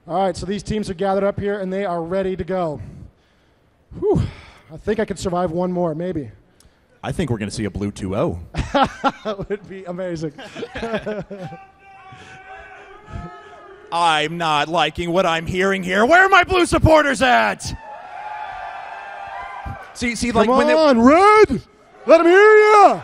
Speaker 2: All right, so these teams are gathered up here, and they are ready to go. Whew. I think I could survive one more, maybe.
Speaker 3: I think we're going to see a blue 2-0.
Speaker 2: That would be amazing.
Speaker 3: I'm not liking what I'm hearing here. Where are my blue supporters at? See, like
Speaker 2: Come
Speaker 3: when
Speaker 2: on, Red! Let them hear you!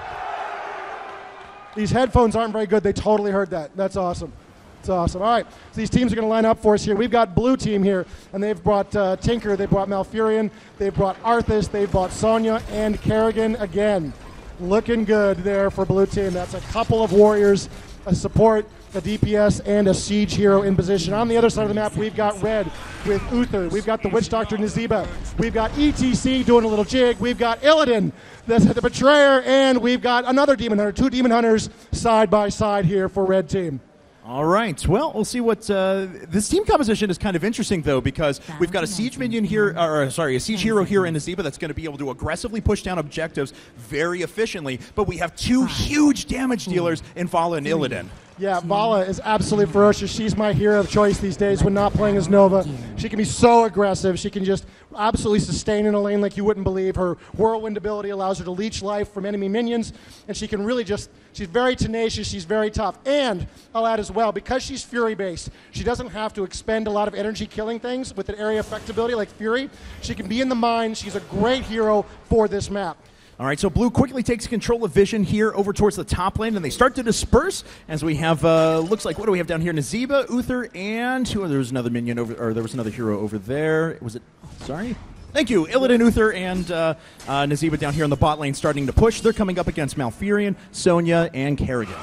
Speaker 2: These headphones aren't very good. They totally heard that. That's awesome. It's awesome. All right, so these teams are going to line up for us here. We've got blue team here, and they've brought Tinker, they've brought Malfurion, they've brought Arthas, they've brought Sonya, and Kerrigan again. Looking good there for blue team. That's a couple of warriors, a support, a DPS, and a siege hero in position. On the other side of the map, we've got red with Uther. We've got the Witch Doctor Nazeeba. We've got ETC doing a little jig. We've got Illidan, the Betrayer, and we've got another Demon Hunter. 2 Demon Hunters side by side here for red team.
Speaker 3: All right. Well, we'll see what this team composition is kind of interesting though, because we've got a siege minion here, a siege hero here in Nazeeba that's going to be able to aggressively push down objectives very efficiently. But we have 2 huge damage dealers in Vala and Illidan.
Speaker 2: Yeah, Vala is absolutely ferocious. She's my hero of choice these days when not playing as Nova. She can be so aggressive. She can just absolutely sustain in a lane like you wouldn't believe. Her whirlwind ability allows her to leech life from enemy minions, and she can really just, she's very tenacious, she's very tough. And I'll add as well, because she's Fury-based, she doesn't have to expend a lot of energy killing things with an area effect ability like Fury. She can be in the mine. She's a great hero for this map.
Speaker 3: All right, so blue quickly takes control of vision here over towards the top lane, and they start to disperse as we have, looks like, what do we have down here? Nazeeba, Uther, and there was another minion over, or there was another hero over there. Was it, sorry? Thank you. Illidan, Uther, and Nazeeba down here on the bot lane starting to push. They're coming up against Malfurion, Sonya, and Kerrigan.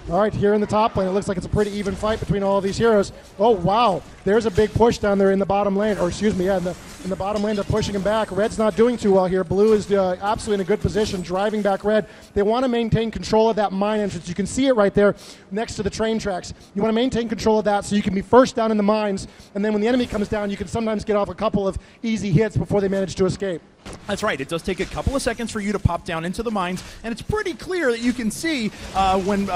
Speaker 2: All right, here in the top lane, it looks like it's a pretty even fight between all of these heroes. Oh, wow. There's a big push down there in the bottom lane. Or, excuse me, yeah, in the bottom lane, they're pushing him back. Red's not doing too well here. Blue is absolutely in a good position, driving back Red. They want to maintain control of that mine entrance. You can see it right there next to the train tracks. You want to maintain control of that so you can be first down in the mines, and then when the enemy comes down, you can sometimes get off a couple of easy hits before they manage to escape.
Speaker 3: That's right. It does take a couple of seconds for you to pop down into the mines, and it's pretty clear that you can see when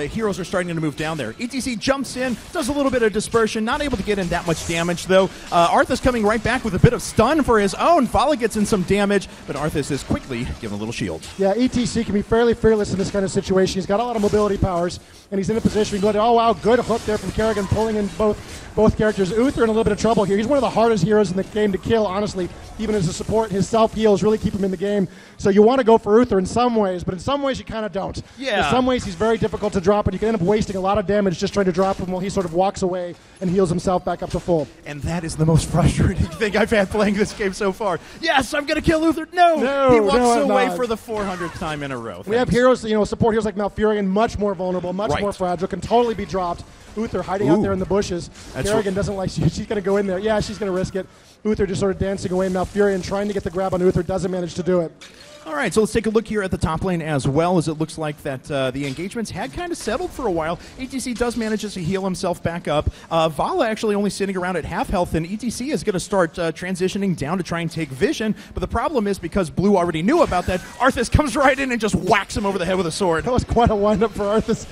Speaker 3: heroes are starting to move down there. ETC jumps in, does a little bit of dispersion, not able to get in that much damage, though. Arthas coming right back with a bit of stun for his own. Vala gets in some damage, but Arthas is quickly given a little shield. Yeah,
Speaker 2: ETC can be fairly fearless in this kind of situation. He's got a lot of mobility powers, and he's in a position to go, oh, wow, good hook there from Kerrigan, pulling in both characters. Uther in a little bit of trouble here. He's one of the hardest heroes in the game to kill, honestly, even as a support. His self-heals really keep him in the game. So you want to go for Uther in some ways, but in some ways you kind of don't.
Speaker 3: Yeah.
Speaker 2: In some ways he's very difficult to drop, and you can end up wasting a lot of damage just trying to drop him while he sort of walks away and heals himself back up to full.
Speaker 3: And that is the most frustrating thing I've had playing this game so far. Yes, I'm going to kill Uther. No, he walks away for the 400th time in a row.
Speaker 2: We have heroes, support heroes like Malfurion, much more vulnerable, much more fragile, can totally be dropped. Uther hiding out there in the bushes. Kerrigan doesn't like she's going to go in there. Yeah, she's going to risk it. Uther just sort of dancing away. Malfurion trying to get the grab on Uther, doesn't manage to do it.
Speaker 3: All right, so let's take a look here at the top lane as well, as it looks like that the engagements had kind of settled for a while. ETC does manage to heal himself back up. Vala actually only sitting around at half health, and ETC is going to start transitioning down to try and take vision. But the problem is, because Blue already knew about that, Arthas comes right in and just whacks him over the head with a sword.
Speaker 2: That was quite a wind-up for Arthas.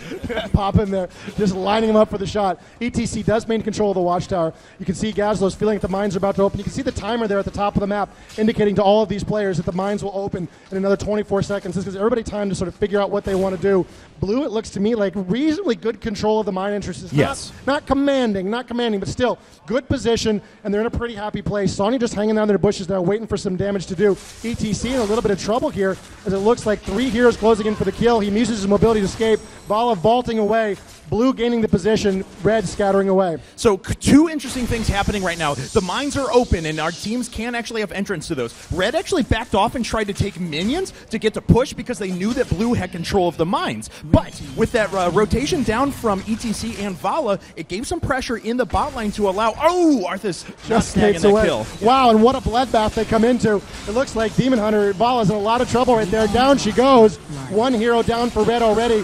Speaker 2: Pop in there, just lining him up for the shot. ETC does maintain control of the watchtower. You can see Gazlo's feeling like the mines are about to open. You can see the timer there at the top of the map indicating to all of these players that the mines will open in another 24 seconds. This gives everybody time to sort of figure out what they want to do. Blue, it looks to me like reasonably good control of the mine entrances.
Speaker 3: Yes.
Speaker 2: Not commanding, but still good position, and they're in a pretty happy place. Sonya just hanging down their bushes now, waiting for some damage to do. ETC in a little bit of trouble here, as it looks like 3 heroes closing in for the kill. He uses his mobility to escape. Vala vaulting away. Blue gaining the position, Red scattering away.
Speaker 3: So 2 interesting things happening right now. The mines are open, and our teams can actually have entrance to those. Red actually backed off and tried to take minions to get to push because they knew that Blue had control of the mines. But with that rotation down from ETC and Vala, it gave some pressure in the bot lane to allow... Oh, Arthas just snagging that kill.
Speaker 2: Wow, and what a bloodbath they come into. It looks like Demon Hunter Vala's in a lot of trouble right there. Down she goes. 1 hero down for Red already.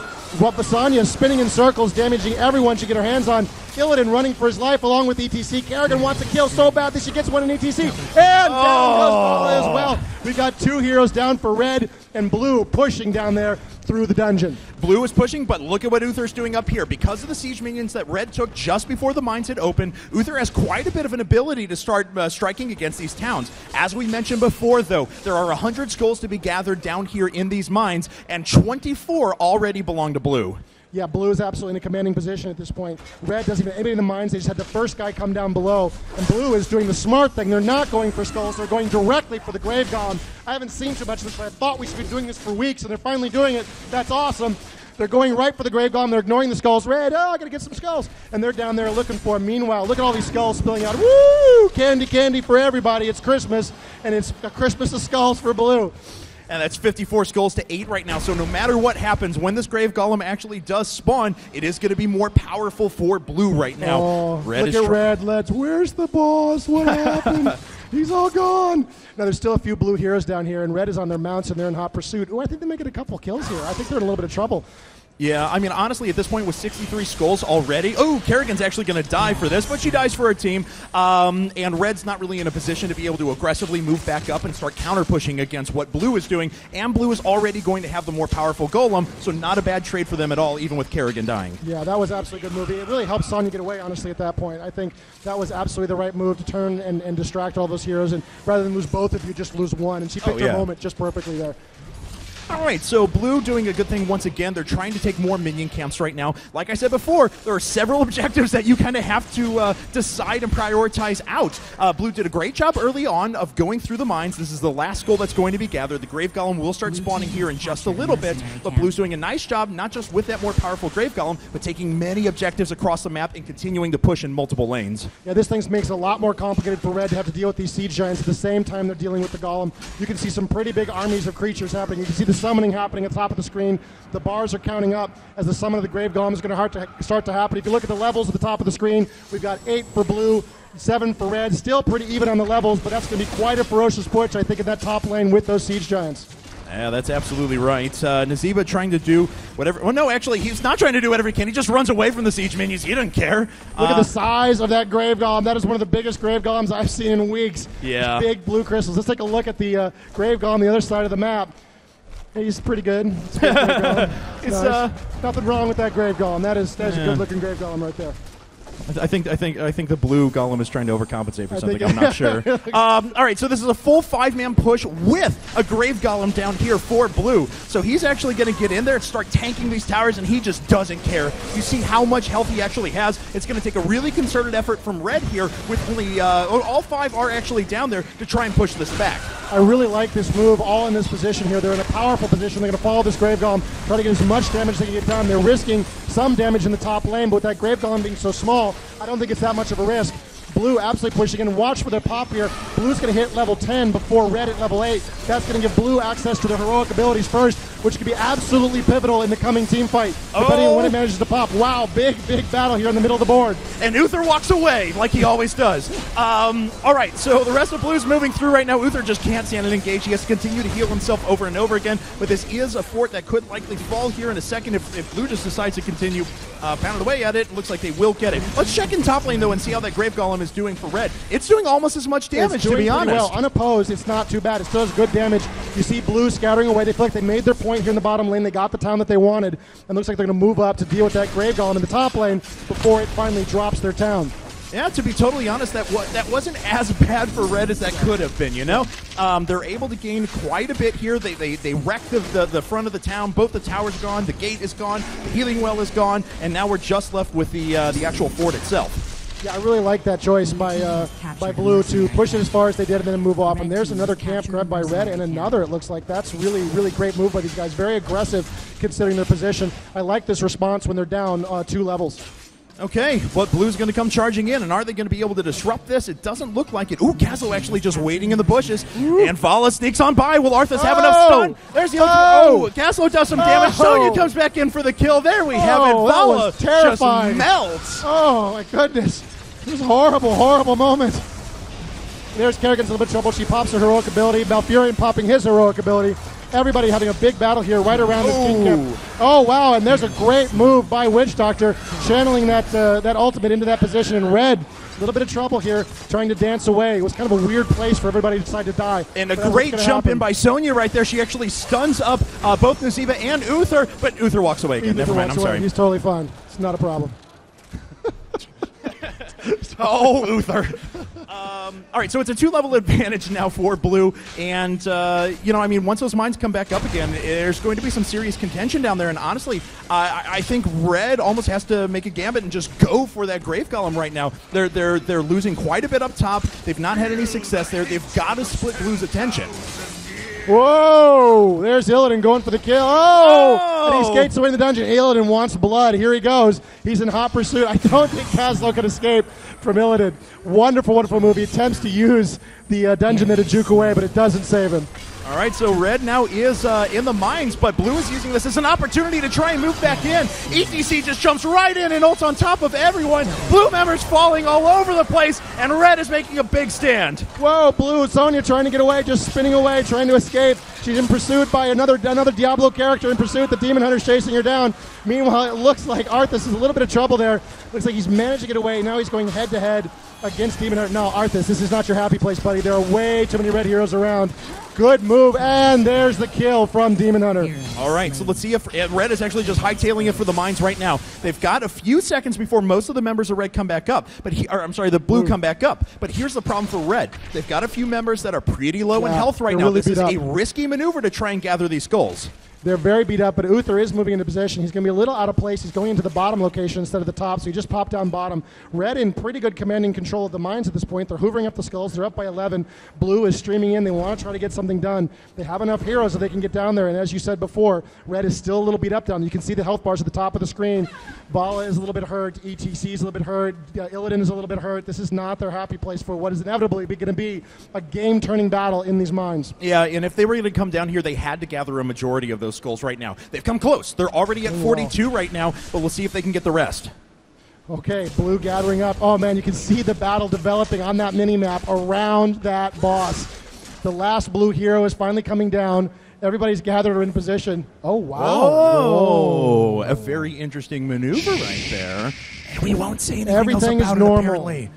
Speaker 2: Sonya spinning in circles, damaging everyone she get her hands on. Illidan running for his life along with ETC. Kerrigan wants to kill so bad that she gets one in ETC. And down goes Vala as well. We got 2 heroes down for Red, and Blue pushing down there through the dungeon.
Speaker 3: Blue is pushing, but look at what Uther's doing up here. Because of the siege minions that Red took just before the mines had opened, Uther has quite a bit of an ability to start striking against these towns. As we mentioned before, though, there are 100 skulls to be gathered down here in these mines, and 24 already belong to Blue.
Speaker 2: Yeah, Blue is absolutely in a commanding position at this point. Red doesn't even anybody in the mines. They just had the first guy come down below. And Blue is doing the smart thing. They're not going for skulls. They're going directly for the Grave Golem. I haven't seen too much of this, but I thought we should be doing this for weeks, and they're finally doing it. That's awesome. They're going right for the Grave Golem. They're ignoring the skulls. Red, I got to get some skulls. And they're down there looking for them. Meanwhile, look at all these skulls spilling out. Woo! Candy, candy for everybody. It's Christmas, and it's a Christmas of skulls for Blue.
Speaker 3: And that's 54 skulls to 8 right now. So no matter what happens, when this Grave Golem actually does spawn, it is going to be more powerful for Blue right now.
Speaker 2: Oh, look at Red. Where's the boss? What happened? He's all gone. Now, there's still a few Blue heroes down here, and Red is on their mounts, and they're in hot pursuit. Oh, I think they're making a couple kills here. I think they're in a little bit of trouble.
Speaker 3: Yeah, I mean, honestly, at this point with 63 skulls already, oh, Kerrigan's actually going to die for this, but she dies for her team. And Red's not really in a position to be able to aggressively move back up and start counter-pushing against what Blue is doing. And Blue is already going to have the more powerful golem, so not a bad trade for them at all, even with Kerrigan dying.
Speaker 2: Yeah, that was absolutely a good move. It really helped Sonya get away, honestly, at that point. I think that was absolutely the right move to turn and distract all those heroes, and rather than lose both, if you just lose one. And she picked her moment just perfectly there.
Speaker 3: All right, so Blue doing a good thing once again. They're trying to take more minion camps right now. Like I said before, there are several objectives that you kind of have to decide and prioritize out. Blue did a great job early on of going through the mines. This is the last skull that's going to be gathered. The Grave Golem will start spawning here in just a little bit, but Blue's doing a nice job, not just with that more powerful Grave Golem, but taking many objectives across the map and continuing to push in multiple lanes.
Speaker 2: Yeah, this thing makes it a lot more complicated for Red to have to deal with these siege giants at the same time they're dealing with the Golem. You can see some pretty big armies of creatures happening. You can see the summoning happening at the top of the screen. The bars are counting up as the summon of the Grave Golem is going to start to happen. If you look at the levels at the top of the screen, we've got 8 for blue, 7 for red. Still pretty even on the levels, but that's going to be quite a ferocious push, I think, in that top lane with those Siege Giants.
Speaker 3: Yeah, that's absolutely right. Nazeeba trying to do whatever. Well, no, actually, he's not trying to do whatever he can. He just runs away from the Siege minions. He doesn't care.
Speaker 2: Look at the size of that Grave Golem. That is one of the biggest Grave Golems I've seen in weeks.
Speaker 3: Yeah.
Speaker 2: Big blue crystals. Let's take a look at the Grave Golem on the other side of the map. He's pretty good. It's a good Grave Golem. It's nothing wrong with that Grave Golem. That is a good-looking Grave Golem right there.
Speaker 3: I think the blue golem is trying to overcompensate for something. I'm not sure. All right, so this is a full 5-man push with a grave golem down here for blue. So he's actually going to get in there and start tanking these towers, and he just doesn't care. You see how much health he actually has. It's going to take a really concerted effort from red here with only all 5 are actually down there to try and push this back.
Speaker 2: I really like this move, all in this position here. They're in a powerful position. They're going to follow this Grave Golem, try to get as much damage as they can get done. They're risking some damage in the top lane, but with that Grave Golem being so small, I don't think it's that much of a risk. Blue absolutely pushing in. Watch for their pop here. Blue's going to hit level 10 before red at level 8. That's going to give blue access to their heroic abilities first, which could be absolutely pivotal in the coming team fight, depending on when it manages to pop. Wow, big battle here in the middle of the board.
Speaker 3: And Uther walks away like he always does. All right, so the rest of Blue's moving through right now. Uther just can't stand and engage. He has to continue to heal himself over and over again, but this is a fort that could likely fall here in a second if Blue just decides to continue pounding away at it. It looks like they will get it. Let's check in top lane, though, and see how that Grave Golem is doing for red. It's doing almost as much damage, to be honest.
Speaker 2: Well, unopposed, it's not too bad. It still has good damage. You see Blue scattering away. They feel like they made their point here in the bottom lane. They got the town that they wanted, and looks like they're going to move up to deal with that Grave Golem in the top lane before it finally drops their town.
Speaker 3: Yeah, to be totally honest, that wasn't as bad for red as that could have been, you know? They're able to gain quite a bit here. They wreck the front of the town. Both the towers are gone, the gate is gone, the healing well is gone, and now we're just left with the actual fort itself.
Speaker 2: Yeah, I really like that choice by Blue to push it as far as they did and then move off. And there's another camp grabbed by red and another, it looks like. That's really great move by these guys. Very aggressive considering their position. I like this response when they're down 2 levels.
Speaker 3: Okay, but Blue's going to come charging in, and are they going to be able to disrupt this? It doesn't look like it. Ooh, Kazo actually just waiting in the bushes, and Vala sneaks on by. Will Arthas have enough stun? There's the ultimate. Kazo does some damage. Sonya comes back in for the kill. There we have it. Vala just melts.
Speaker 2: Oh, my goodness. This is a horrible moment. There's Kerrigan's in a little bit of trouble. She pops her heroic ability. Malfurion popping his heroic ability. Everybody having a big battle here right around this king camp. Oh, wow, and there's a great move by Witch Doctor, channeling that ultimate into that position in red. A little bit of trouble here, trying to dance away. It was kind of a weird place for everybody to decide to die.
Speaker 3: And a great jump in by Sonya right there. She actually stuns up both Nazeeba and Uther, but Uther walks away again. Never mind, I'm sorry.
Speaker 2: He's totally fine. It's not a problem.
Speaker 3: Oh, Uther. All right, so it's a 2-level advantage now for Blue, and once those mines come back up again, there's going to be some serious contention down there. And honestly, I think Red almost has to make a gambit and just go for that Grave Golem right now. They're losing quite a bit up top. They've not had any success there. They've got to split Blue's attention.
Speaker 2: Whoa! There's Illidan going for the kill. Oh! And he skates away in the dungeon. Illidan wants blood. Here he goes. He's in hot pursuit. I don't think Kazlo can escape from Illidan. Wonderful move. He attempts to use the dungeon that had juke away, but it doesn't save him.
Speaker 3: All right, so Red now is in the mines, but Blue is using this as an opportunity to try and move back in. ETC just jumps right in and ults on top of everyone. Blue members falling all over the place, and Red is making a big stand.
Speaker 2: Whoa, Blue, Sonya trying to get away, just spinning away, trying to escape. She's in pursuit by another Diablo character in pursuit. The Demon Hunter's chasing her down. Meanwhile, it looks like Arthas is a little bit of trouble there. Looks like he's managed to get away. Now he's going head-to-head against Demon Hunter. No, Arthas, this is not your happy place, buddy. There are way too many red heroes around. Good move, and there's the kill from Demon Hunter.
Speaker 3: All right, so let's see if Red is actually just hightailing it for the mines right now. They've got a few seconds before most of the members of Red come back up, the Blue come back up. But here's the problem for Red. They've got a few members that are pretty low in health right now. This is a risky maneuver to try and gather these skulls.
Speaker 2: They're very beat up, but Uther is moving into position. He's going to be a little out of place. He's going into the bottom location instead of the top, so he just popped down bottom. Red in pretty good commanding control of the mines at this point. They're hoovering up the skulls. They're up by 11. Blue is streaming in. They want to try to get something done. They have enough heroes that they can get down there, and as you said before, Red is still a little beat up down. You can see the health bars at the top of the screen. Bala is a little bit hurt. ETC is a little bit hurt. Illidan is a little bit hurt. This is not their happy place for what is inevitably going to be a game-turning battle in these mines.
Speaker 3: Yeah, and if they were going to come down here, they had to gather a majority of those skulls right now. They've come close. They're already at 42 right now, but we'll see if they can get the rest.
Speaker 2: Okay, Blue gathering up. Oh, man, you can see the battle developing on that mini-map around that boss. The last Blue hero is finally coming down. Everybody's gathered in position. Oh, wow.
Speaker 3: Oh, a very interesting maneuver right there. And we won't say anything
Speaker 2: Everything
Speaker 3: else about
Speaker 2: is normal.
Speaker 3: it, apparently.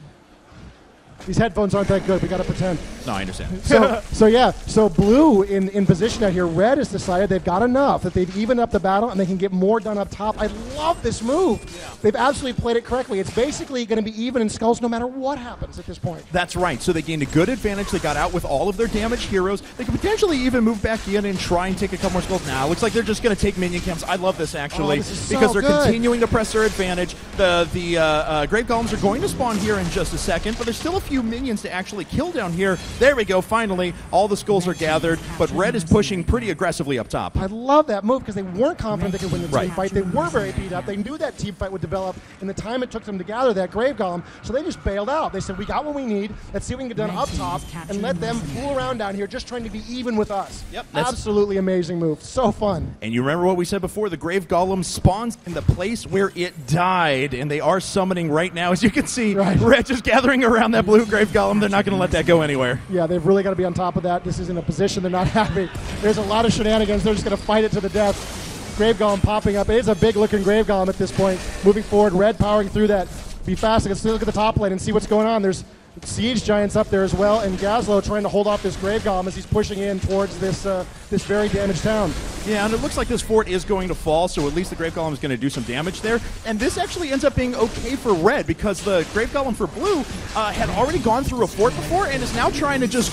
Speaker 2: These headphones aren't that good. We got to pretend.
Speaker 3: No, I understand.
Speaker 2: So Blue in position out here. Red has decided they've got enough, that they've evened up the battle, and they can get more done up top. I love this move. Yeah. They've absolutely played it correctly. It's basically going to be even in skulls no matter what happens at this point.
Speaker 3: That's right. So they gained a good advantage. They got out with all of their damaged heroes. They could potentially even move back in and try and take a couple more skulls. Now, looks like they're just going to take minion camps. I love this, actually, because they're continuing to press their advantage. The Grave Golems are going to spawn here in just a second, but there's still a few minions to actually kill down here. There we go. Finally, all the skulls are gathered, but Red is pushing pretty aggressively up top.
Speaker 2: I love that move because they weren't confident they could win the team fight. They were very beat up. They knew that team fight would develop in the time it took them to gather that Grave Golem, so they just bailed out. They said, we got what we need. Let's see what we can get done up top and let them fool around down here just trying to be even with us.
Speaker 3: Yep,
Speaker 2: absolutely amazing move. So fun.
Speaker 3: And you remember what we said before, the Grave Golem spawns in the place where it died, and they are summoning right now. As you can see, Red just gathering around that blue Grave Golem. They're not going to let that go anywhere.
Speaker 2: Yeah, they've really got to be on top of that. This isn't a position. They're not happy. There's a lot of shenanigans. They're just going to fight it to the death. Grave Golem popping up. It is a big-looking Grave Golem at this point. Moving forward, Red powering through that. Be fast. Let's look at the top lane and see what's going on. There's Siege Giants up there as well, and Gazlo trying to hold off this Grave Golem as he's pushing in towards this this very damaged town.
Speaker 3: Yeah, and it looks like this fort is going to fall, so at least the Grave Golem is going to do some damage there. And this actually ends up being okay for Red, because the Grave Golem for Blue had already gone through a fort before and is now trying to just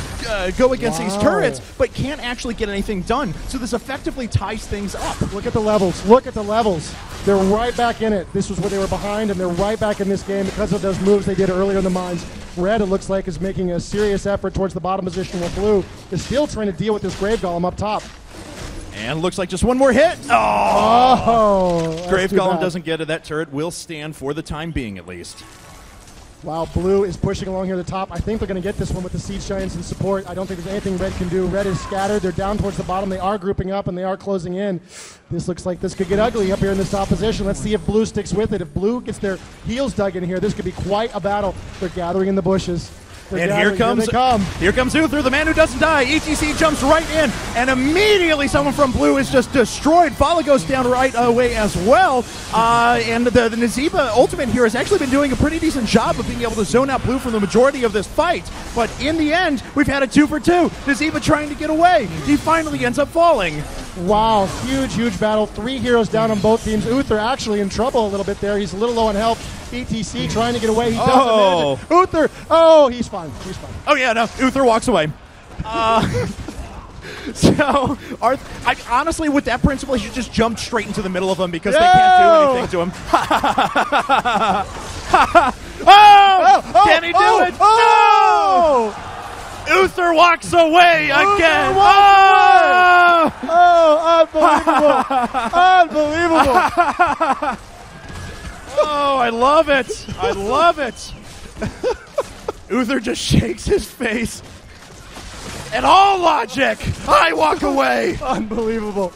Speaker 3: go against these turrets, but can't actually get anything done. So this effectively ties things up.
Speaker 2: Look at the levels. Look at the levels. They're right back in it. This was where they were behind, and they're right back in this game because of those moves they did earlier in the mines. Red, it looks like, is making a serious effort towards the bottom position, while Blue is still trying to deal with this Grave Golem up top.
Speaker 3: And looks like just one more hit. Grave Golem doesn't get it. That turret will stand for the time being, at least.
Speaker 2: Wow, Blue is pushing along here at the top. I think they're going to get this one with the Siege Giants in support. I don't think there's anything Red can do. Red is scattered. They're down towards the bottom. They are grouping up, and they are closing in. This looks like this could get ugly up here in this top position. Let's see if Blue sticks with it. If Blue gets their heels dug in here, this could be quite a battle. They're gathering in the bushes.
Speaker 3: And here comes Uther, the man who doesn't die. ETC jumps right in, and immediately someone from Blue is just destroyed. Fala goes down right away as well. And the Nazeeba ultimate here has actually been doing a pretty decent job of being able to zone out Blue for the majority of this fight. But in the end, we've had a 2-for-2. Nazeeba trying to get away. He finally ends up falling.
Speaker 2: Wow, huge battle. 3 heroes down on both teams. Uther actually in trouble a little bit there. He's a little low on health. ETC trying to get away. He doesn't manage it. Uther, he's fine. He's fine.
Speaker 3: Oh, yeah, no, Uther walks away. So, honestly, with that principle, he should just jump straight into the middle of them because they can't do anything to him. Can he do it? No! Uther walks away again.
Speaker 2: Unbelievable.
Speaker 3: Oh, I love it. I love it. Uther just shakes his face. And all logic, I walk away.
Speaker 2: Unbelievable.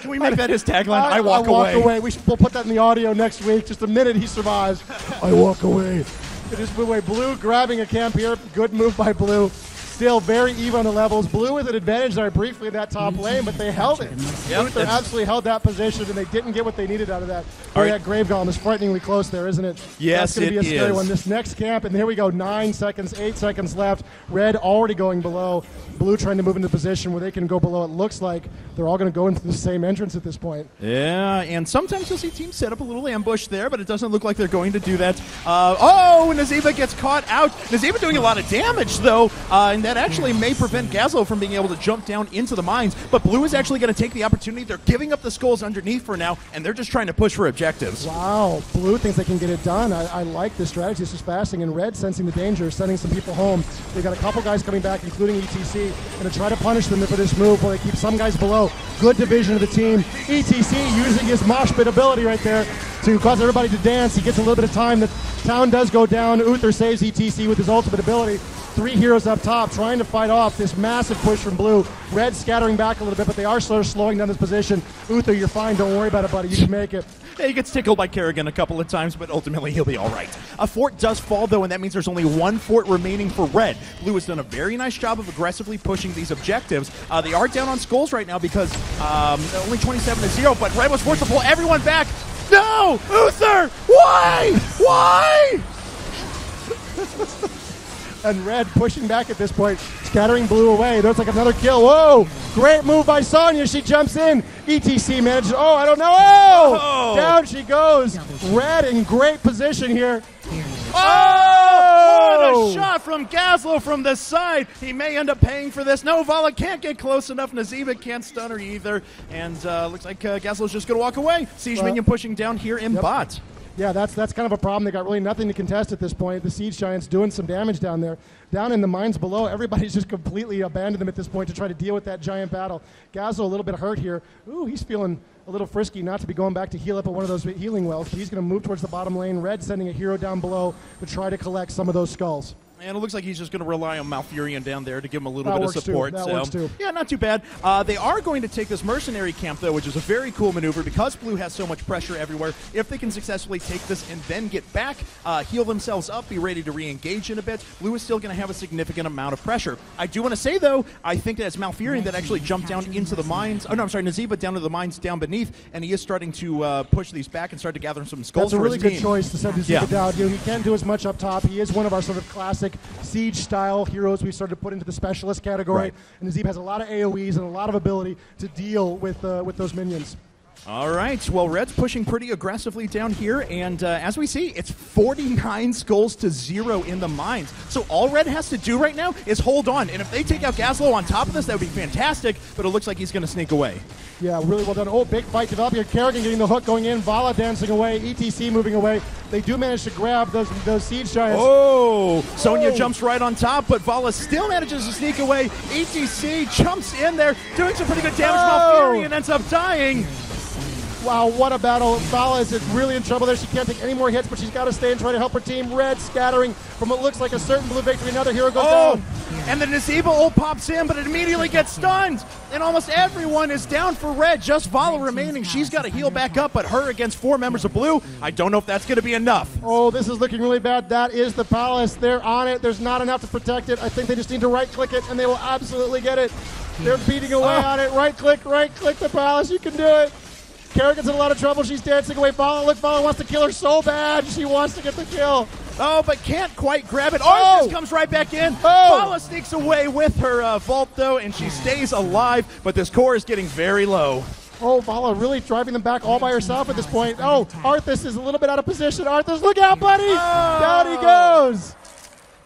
Speaker 3: Can we make that his tagline? I walk away.
Speaker 2: We'll put that in the audio next week. Just a minute he survives. I walk away. It is Blue grabbing a camp here. Good move by Blue. Still very even on the levels. Blue with an advantage there briefly in that top lane, but they held it. Uther absolutely held that position, and they didn't get what they needed out of that. That Grave Golem is frighteningly close there, isn't it?
Speaker 3: Yes,
Speaker 2: that's going to be a scary one. This next camp, and here we go. 9 seconds, 8 seconds left. Red already going below. Blue trying to move into position where they can go below. It looks like they're all going to go into the same entrance at this point.
Speaker 3: Yeah, and sometimes you'll see teams set up a little ambush there, but it doesn't look like they're going to do that. Nazeeba gets caught out. Nazeeba doing a lot of damage, though, and that actually may prevent Gazlo from being able to jump down into the mines, but Blue is actually going to take the opportunity. They're giving up the skulls underneath for now, and they're just trying to push for objectives.
Speaker 2: Wow, Blue thinks they can get it done. I like this strategy. This is fascinating. And Red, sensing the danger, sending some people home. They've got a couple guys coming back, including ETC, going to try to punish them for this move while they keep some guys below. Good division of the team. ETC using his mosh pit ability right there to cause everybody to dance. He gets a little bit of time. The town does go down. Uther saves ETC with his ultimate ability. 3 heroes up top trying to fight off this massive push from Blue. Red scattering back a little bit, but they are sort of slowing down this position. Uther, you're fine. Don't worry about it, buddy. You can make it.
Speaker 3: Yeah, he gets tickled by Kerrigan a couple of times, but ultimately he'll be all right. A fort does fall, though, and that means there's only 1 fort remaining for Red. Blue has done a very nice job of aggressively pushing these objectives. They are down on skulls right now because only 27-0, but Red was forced to pull everyone back. No! Uther! Why? Why?
Speaker 2: And Red pushing back at this point, scattering Blue away. There's like another kill. Whoa! Great move by Sonya. She jumps in. ETC manages. Oh, I don't know. Oh! Down she goes. Red in great position here.
Speaker 3: Oh! What a shot from Gazlo from the side. He may end up paying for this. No, Vala can't get close enough. Naziba can't stun her either. And looks like Gazlo's just going to walk away. Siege minion pushing down here in bot.
Speaker 2: Yeah, that's kind of a problem. They got really nothing to contest at this point. The Siege Giants doing some damage down there. Down in the mines below, everybody's just completely abandoned them at this point to try to deal with that giant battle. Gazlo a little bit hurt here. Ooh, he's feeling a little frisky not to be going back to heal up at one of those healing wells, but he's going to move towards the bottom lane. Red sending a hero down below to try to collect some of those skulls.
Speaker 3: And it looks like he's just going to rely on Malfurion down there to give him a little bit of support.
Speaker 2: That works too.
Speaker 3: Yeah, not too bad. They are going to take this mercenary camp, though, which is a very cool maneuver because Blue has so much pressure everywhere. If they can successfully take this and then get back, heal themselves up, be ready to re-engage in a bit, Blue is still going to have a significant amount of pressure. I do want to say, though, I think that it's Malfurion that actually jumped down into the mines. Oh, no, I'm sorry, Naziba down to the mines down beneath, and he is starting to push these back and start to gather some skulls.
Speaker 2: That's a really
Speaker 3: for his
Speaker 2: good
Speaker 3: team.
Speaker 2: choice to send Naziba down. You know, he can't do as much up top. He is one of our sort of classic Siege-style heroes we've started to put into the specialist category.
Speaker 3: Right.
Speaker 2: And Nazib has a lot of AoEs and a lot of ability to deal with those minions.
Speaker 3: All right, well, Red's pushing pretty aggressively down here, and as we see, it's 49 skulls to 0 in the mines. So all Red has to do right now is hold on, and if they take out Gazlo on top of this, that would be fantastic, but it looks like he's going to sneak away.
Speaker 2: Yeah, really well done. Oh, big fight developing here. Kerrigan getting the hook going in, Vala dancing away, ETC moving away. They do manage to grab those Siege Giants.
Speaker 3: Oh, Sonya jumps right on top, but Vala still manages to sneak away. ETC jumps in there, doing some pretty good damage. Malfurion ends up dying.
Speaker 2: Wow, what a battle. Vala is really in trouble there. She can't take any more hits, but she's got to stay and try to help her team. Red scattering from what looks like a certain Blue victory. Another hero goes down.
Speaker 3: And the Naziba ult pops in, but it immediately gets stunned. And almost everyone is down for Red. Just Vala remaining. She's got to heal back up, but her against 4 members of Blue, I don't know if that's going to be enough.
Speaker 2: Oh, this is looking really bad. That is the palace. They're on it. There's not enough to protect it. I think they just need to right-click it, and they will absolutely get it. They're beating away on it. Right-click the palace. You can do it. Kerrigan's in a lot of trouble. She's dancing away. Vala wants to kill her so bad. She wants to get the kill.
Speaker 3: Oh, but can't quite grab it. Arthas comes right back in. Vala sneaks away with her vault, though, and she stays alive, but this core is getting very low.
Speaker 2: Oh, Vala really driving them back all by herself at this point. Oh, Arthas is a little bit out of position. Arthas, look out, buddy! Down he goes!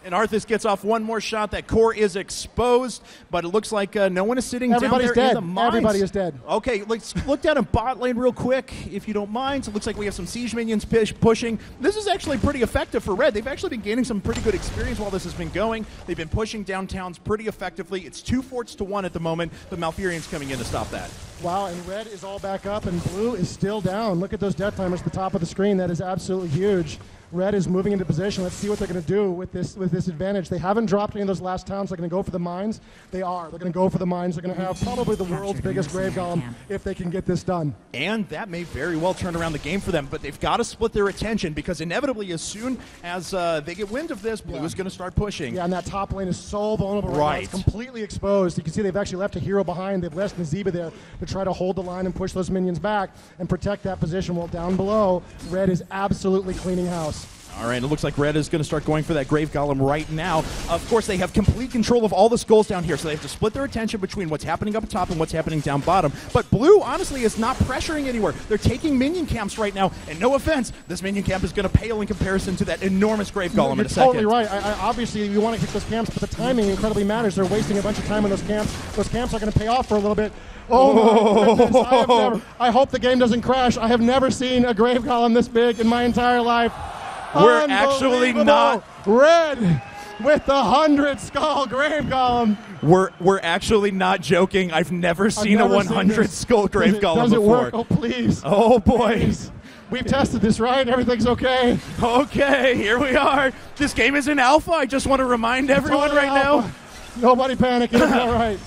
Speaker 3: And Arthas gets off one more shot. That core is exposed, but it looks like no one is sitting
Speaker 2: Everybody's
Speaker 3: down there
Speaker 2: dead.
Speaker 3: in the mines.
Speaker 2: Everybody is dead.
Speaker 3: Okay, let's look down in bot lane real quick, if you don't mind. So it looks like we have some Siege minions pushing. This is actually pretty effective for Red. They've actually been gaining some pretty good experience while this has been going. They've been pushing downtowns pretty effectively. It's 2 forts to 1 at the moment, but Malfurion's coming in to stop that.
Speaker 2: Wow, and Red is all back up, and Blue is still down. Look at those death timers at the top of the screen. That is absolutely huge. Red is moving into position. Let's see what they're going to do with this advantage. They haven't dropped any of those last towns. They're going to go for the mines. They are. They're going to go for the mines. They're going to have probably the world's biggest grave golem if they can get this done.
Speaker 3: And that may very well turn around the game for them, but they've got to split their attention because inevitably as soon as they get wind of this, Blue is going to start pushing.
Speaker 2: Yeah, and that top lane is so vulnerable right now. It's completely exposed. You can see they've actually left a hero behind. They've left Naziba there to try to hold the line and push those minions back and protect that position. While down below, Red is absolutely cleaning house.
Speaker 3: All right, it looks like Red is going to start going for that Grave Golem right now. Of course, they have complete control of all the skulls down here, so they have to split their attention between what's happening up top and what's happening down bottom. But Blue, honestly, is not pressuring anywhere. They're taking minion camps right now, and no offense, this minion camp is going to pale in comparison to that enormous Grave Golem in a second.
Speaker 2: You're totally right. Obviously, you want to kick those camps, but the timing incredibly matters. They're wasting a bunch of time on those camps. Those camps are going to pay off for a little bit. Oh, my goodness. I hope the game doesn't crash. I have never seen a Grave Golem this big in my entire life.
Speaker 3: We're actually not
Speaker 2: Red with the 100-skull Grave Golem.
Speaker 3: We're actually not joking. I've never seen a 100-skull Grave Golem
Speaker 2: does it
Speaker 3: before.
Speaker 2: Work? Oh, please.
Speaker 3: Oh, boy.
Speaker 2: Please. We've tested this, right? Everything's okay.
Speaker 3: Okay, here we are. This game is in alpha. I just want to remind everyone right now.
Speaker 2: Nobody panic. It's all right.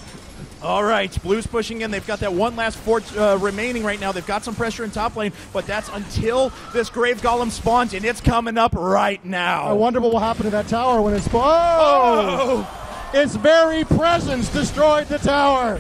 Speaker 3: All right, Blue's pushing in. They've got that one last fort remaining right now. They've got some pressure in top lane, but that's until this Grave Golem spawns, and it's coming up right now.
Speaker 2: I wonder what will happen to that tower when it spawns. Oh! Its very presence destroyed the tower.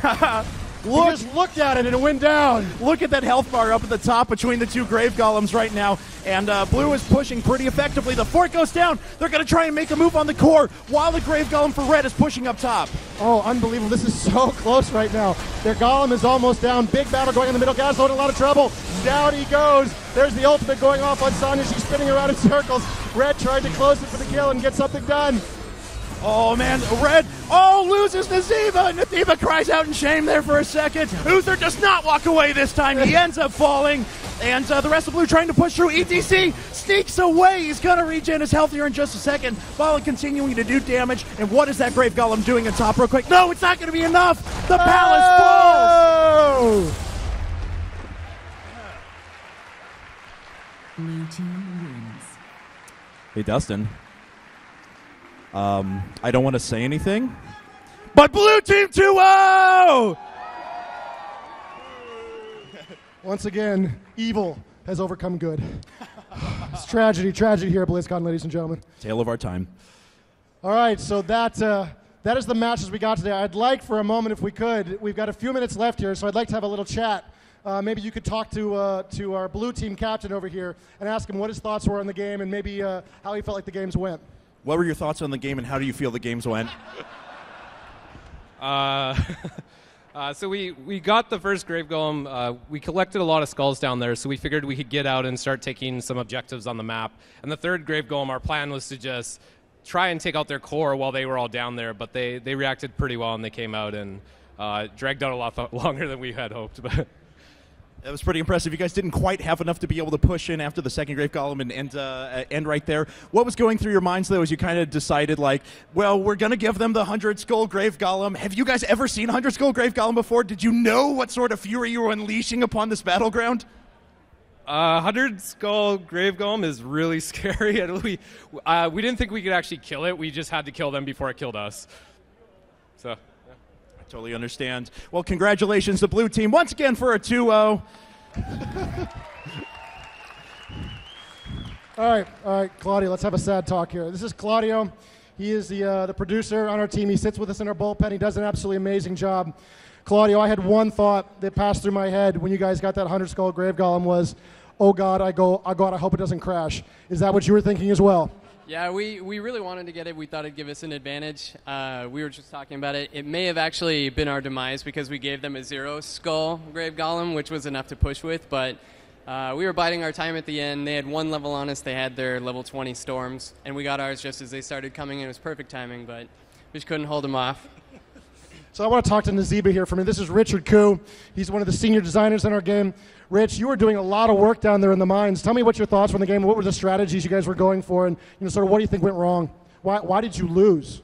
Speaker 2: Look, just looked at it and it went down.
Speaker 3: Look at that health bar up at the top between the two Grave Golems right now. And Blue is pushing pretty effectively. The fort goes down. They're going to try and make a move on the core while the Grave Golem for Red is pushing up top.
Speaker 2: Oh, unbelievable. This is so close right now. Their Golem is almost down. Big battle going in the middle. Gazlowe in a lot of trouble. Down he goes. There's the ultimate going off on Sonya. She's spinning around in circles. Red tried to close it for the kill and get something done.
Speaker 3: Oh, man, Red, loses Nazeeba. Nazeeba cries out in shame there for a second. Uther does not walk away this time. He ends up falling. And the rest of Blue trying to push through. ETC sneaks away. He's going to regen his health here in just a second. Volley continuing to do damage. And what is that Grave Golem doing on top real quick? No, it's not going to be enough. The palace falls.
Speaker 4: Blue team wins.
Speaker 3: Hey, Dustin. I don't want to say anything, but Blue Team 2-0!
Speaker 2: Once again, evil has overcome good. It's tragedy here at BlizzCon, ladies and gentlemen.
Speaker 3: Tale of our time.
Speaker 2: All right, so that is the matches we got today. I'd like for a moment, if we could, we've got a few minutes left here, so I'd like to have a little chat. Maybe you could talk to our Blue Team captain over here and ask him what his thoughts were on the game and maybe how he felt like the games went.
Speaker 3: What were your thoughts on the game, and how do you feel the games went?
Speaker 5: So we got the first Grave Golem. We collected a lot of skulls down there, so we figured we could get out and start taking some objectives on the map. And the third Grave Golem, our plan was to just try and take out their core while they were all down there, but they reacted pretty well, and they came out and dragged out a lot longer than we had hoped. But
Speaker 3: that was pretty impressive. You guys didn't quite have enough to be able to push in after the second Grave Golem and end right there. What was going through your minds, though, as you kind of decided, like, well, we're going to give them the 100-skull Grave Golem. Have you guys ever seen 100-skull Grave Golem before? Did you know what sort of fury you were unleashing upon this battleground?
Speaker 5: 100-skull Grave Golem is really scary. We didn't think we could actually kill it. We just had to kill them before it killed us. So...
Speaker 3: Totally understand. Well, congratulations to Blue Team once again for a 2-0.
Speaker 2: All right, Claudio, let's have a sad talk here. This is Claudio. He is the producer on our team. He sits with us in our bullpen. He does an absolutely amazing job. Claudio, I had one thought that passed through my head when you guys got that 100-skull Grave Golem was, oh God, I hope it doesn't crash. Is that what you were thinking as well?
Speaker 6: Yeah, we really wanted to get it. We thought it'd give us an advantage. We were just talking about it. It may have actually been our demise because we gave them a 0-skull Grave Golem, which was enough to push with, but we were biding our time at the end. They had one level on us. They had their level 20 storms, and we got ours just as they started coming in. It was perfect timing, but we just couldn't hold them off.
Speaker 2: So I want to talk to Nazeeba here for me. This is Richard Koo. He's one of the senior designers in our game. Rich, you were doing a lot of work down there in the mines. Tell me what your thoughts were on the game. What were the strategies you guys were going for, and sort of what do you think went wrong? Why did you lose?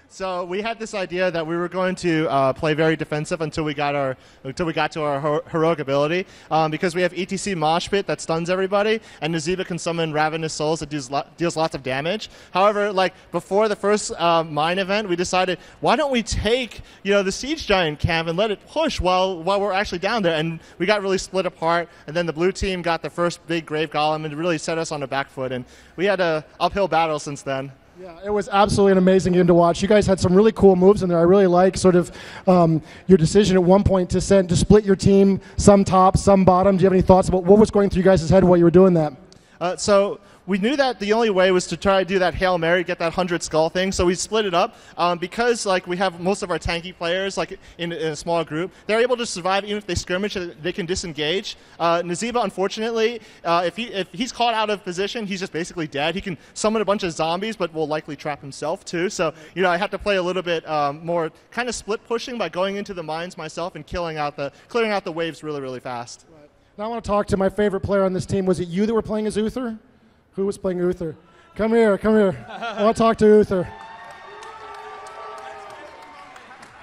Speaker 7: So we had this idea that we were going to play very defensive until we got to our heroic ability, because we have ETC Mosh Pit that stuns everybody, and Nazeeba can summon Ravenous Souls that deals lots of damage. However, like before the first mine event, we decided why don't we take the Siege Giant camp and let it push while we're actually down there, and we got really split apart. And then the blue team got the first big Grave Golem and it really set us on the back foot, and we had an uphill battle since then.
Speaker 2: Yeah, it was absolutely an amazing game to watch. You guys had some really cool moves in there. I really like sort of your decision at one point to split your team, some top, some bottom. Do you have any thoughts about what was going through you guys' head while you were doing that?
Speaker 7: So we knew that the only way was to try to do that Hail Mary, get that 100 skull thing. So we split it up because like we have most of our tanky players like in a small group. They're able to survive even if they skirmish. They can disengage. Nazeeba, unfortunately, if he's caught out of position, he's just basically dead. He can summon a bunch of zombies, but will likely trap himself too. So I have to play a little bit more kind of split pushing by going into the mines myself and clearing out the waves really, really fast.
Speaker 2: Right. Now I want to talk to my favorite player on this team. Was it you that were playing as Uther? Who was playing Uther? Come here. I want to talk to Uther.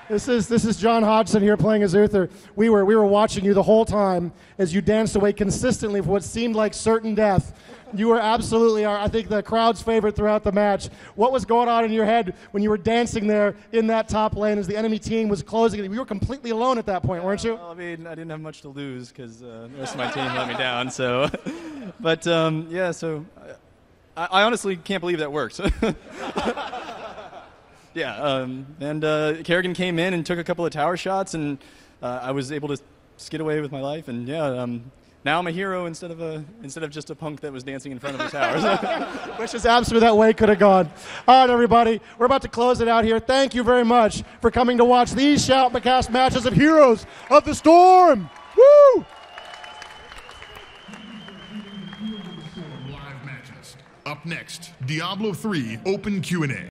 Speaker 2: This is John Hodgson here playing as Uther. We were watching you the whole time as you danced away consistently for what seemed like certain death. You were absolutely, I think, the crowd's favorite throughout the match. What was going on in your head when you were dancing there in that top lane as the enemy team was closing? You were completely alone at that point, weren't you?
Speaker 4: Well, I mean, I didn't have much to lose because the rest of my team let me down. So, but yeah, so I honestly can't believe that worked. Yeah, and Kerrigan came in and took a couple of tower shots, and I was able to skid away with my life. And yeah, now I'm a hero instead of just a punk that was dancing in front of the towers.
Speaker 2: Which is absolutely that way could have gone. All right, everybody, we're about to close it out here. Thank you very much for coming to watch these Shoutcast matches of Heroes of the Storm. Woo!
Speaker 1: Live matches. Up next, Diablo 3 Open Q&A.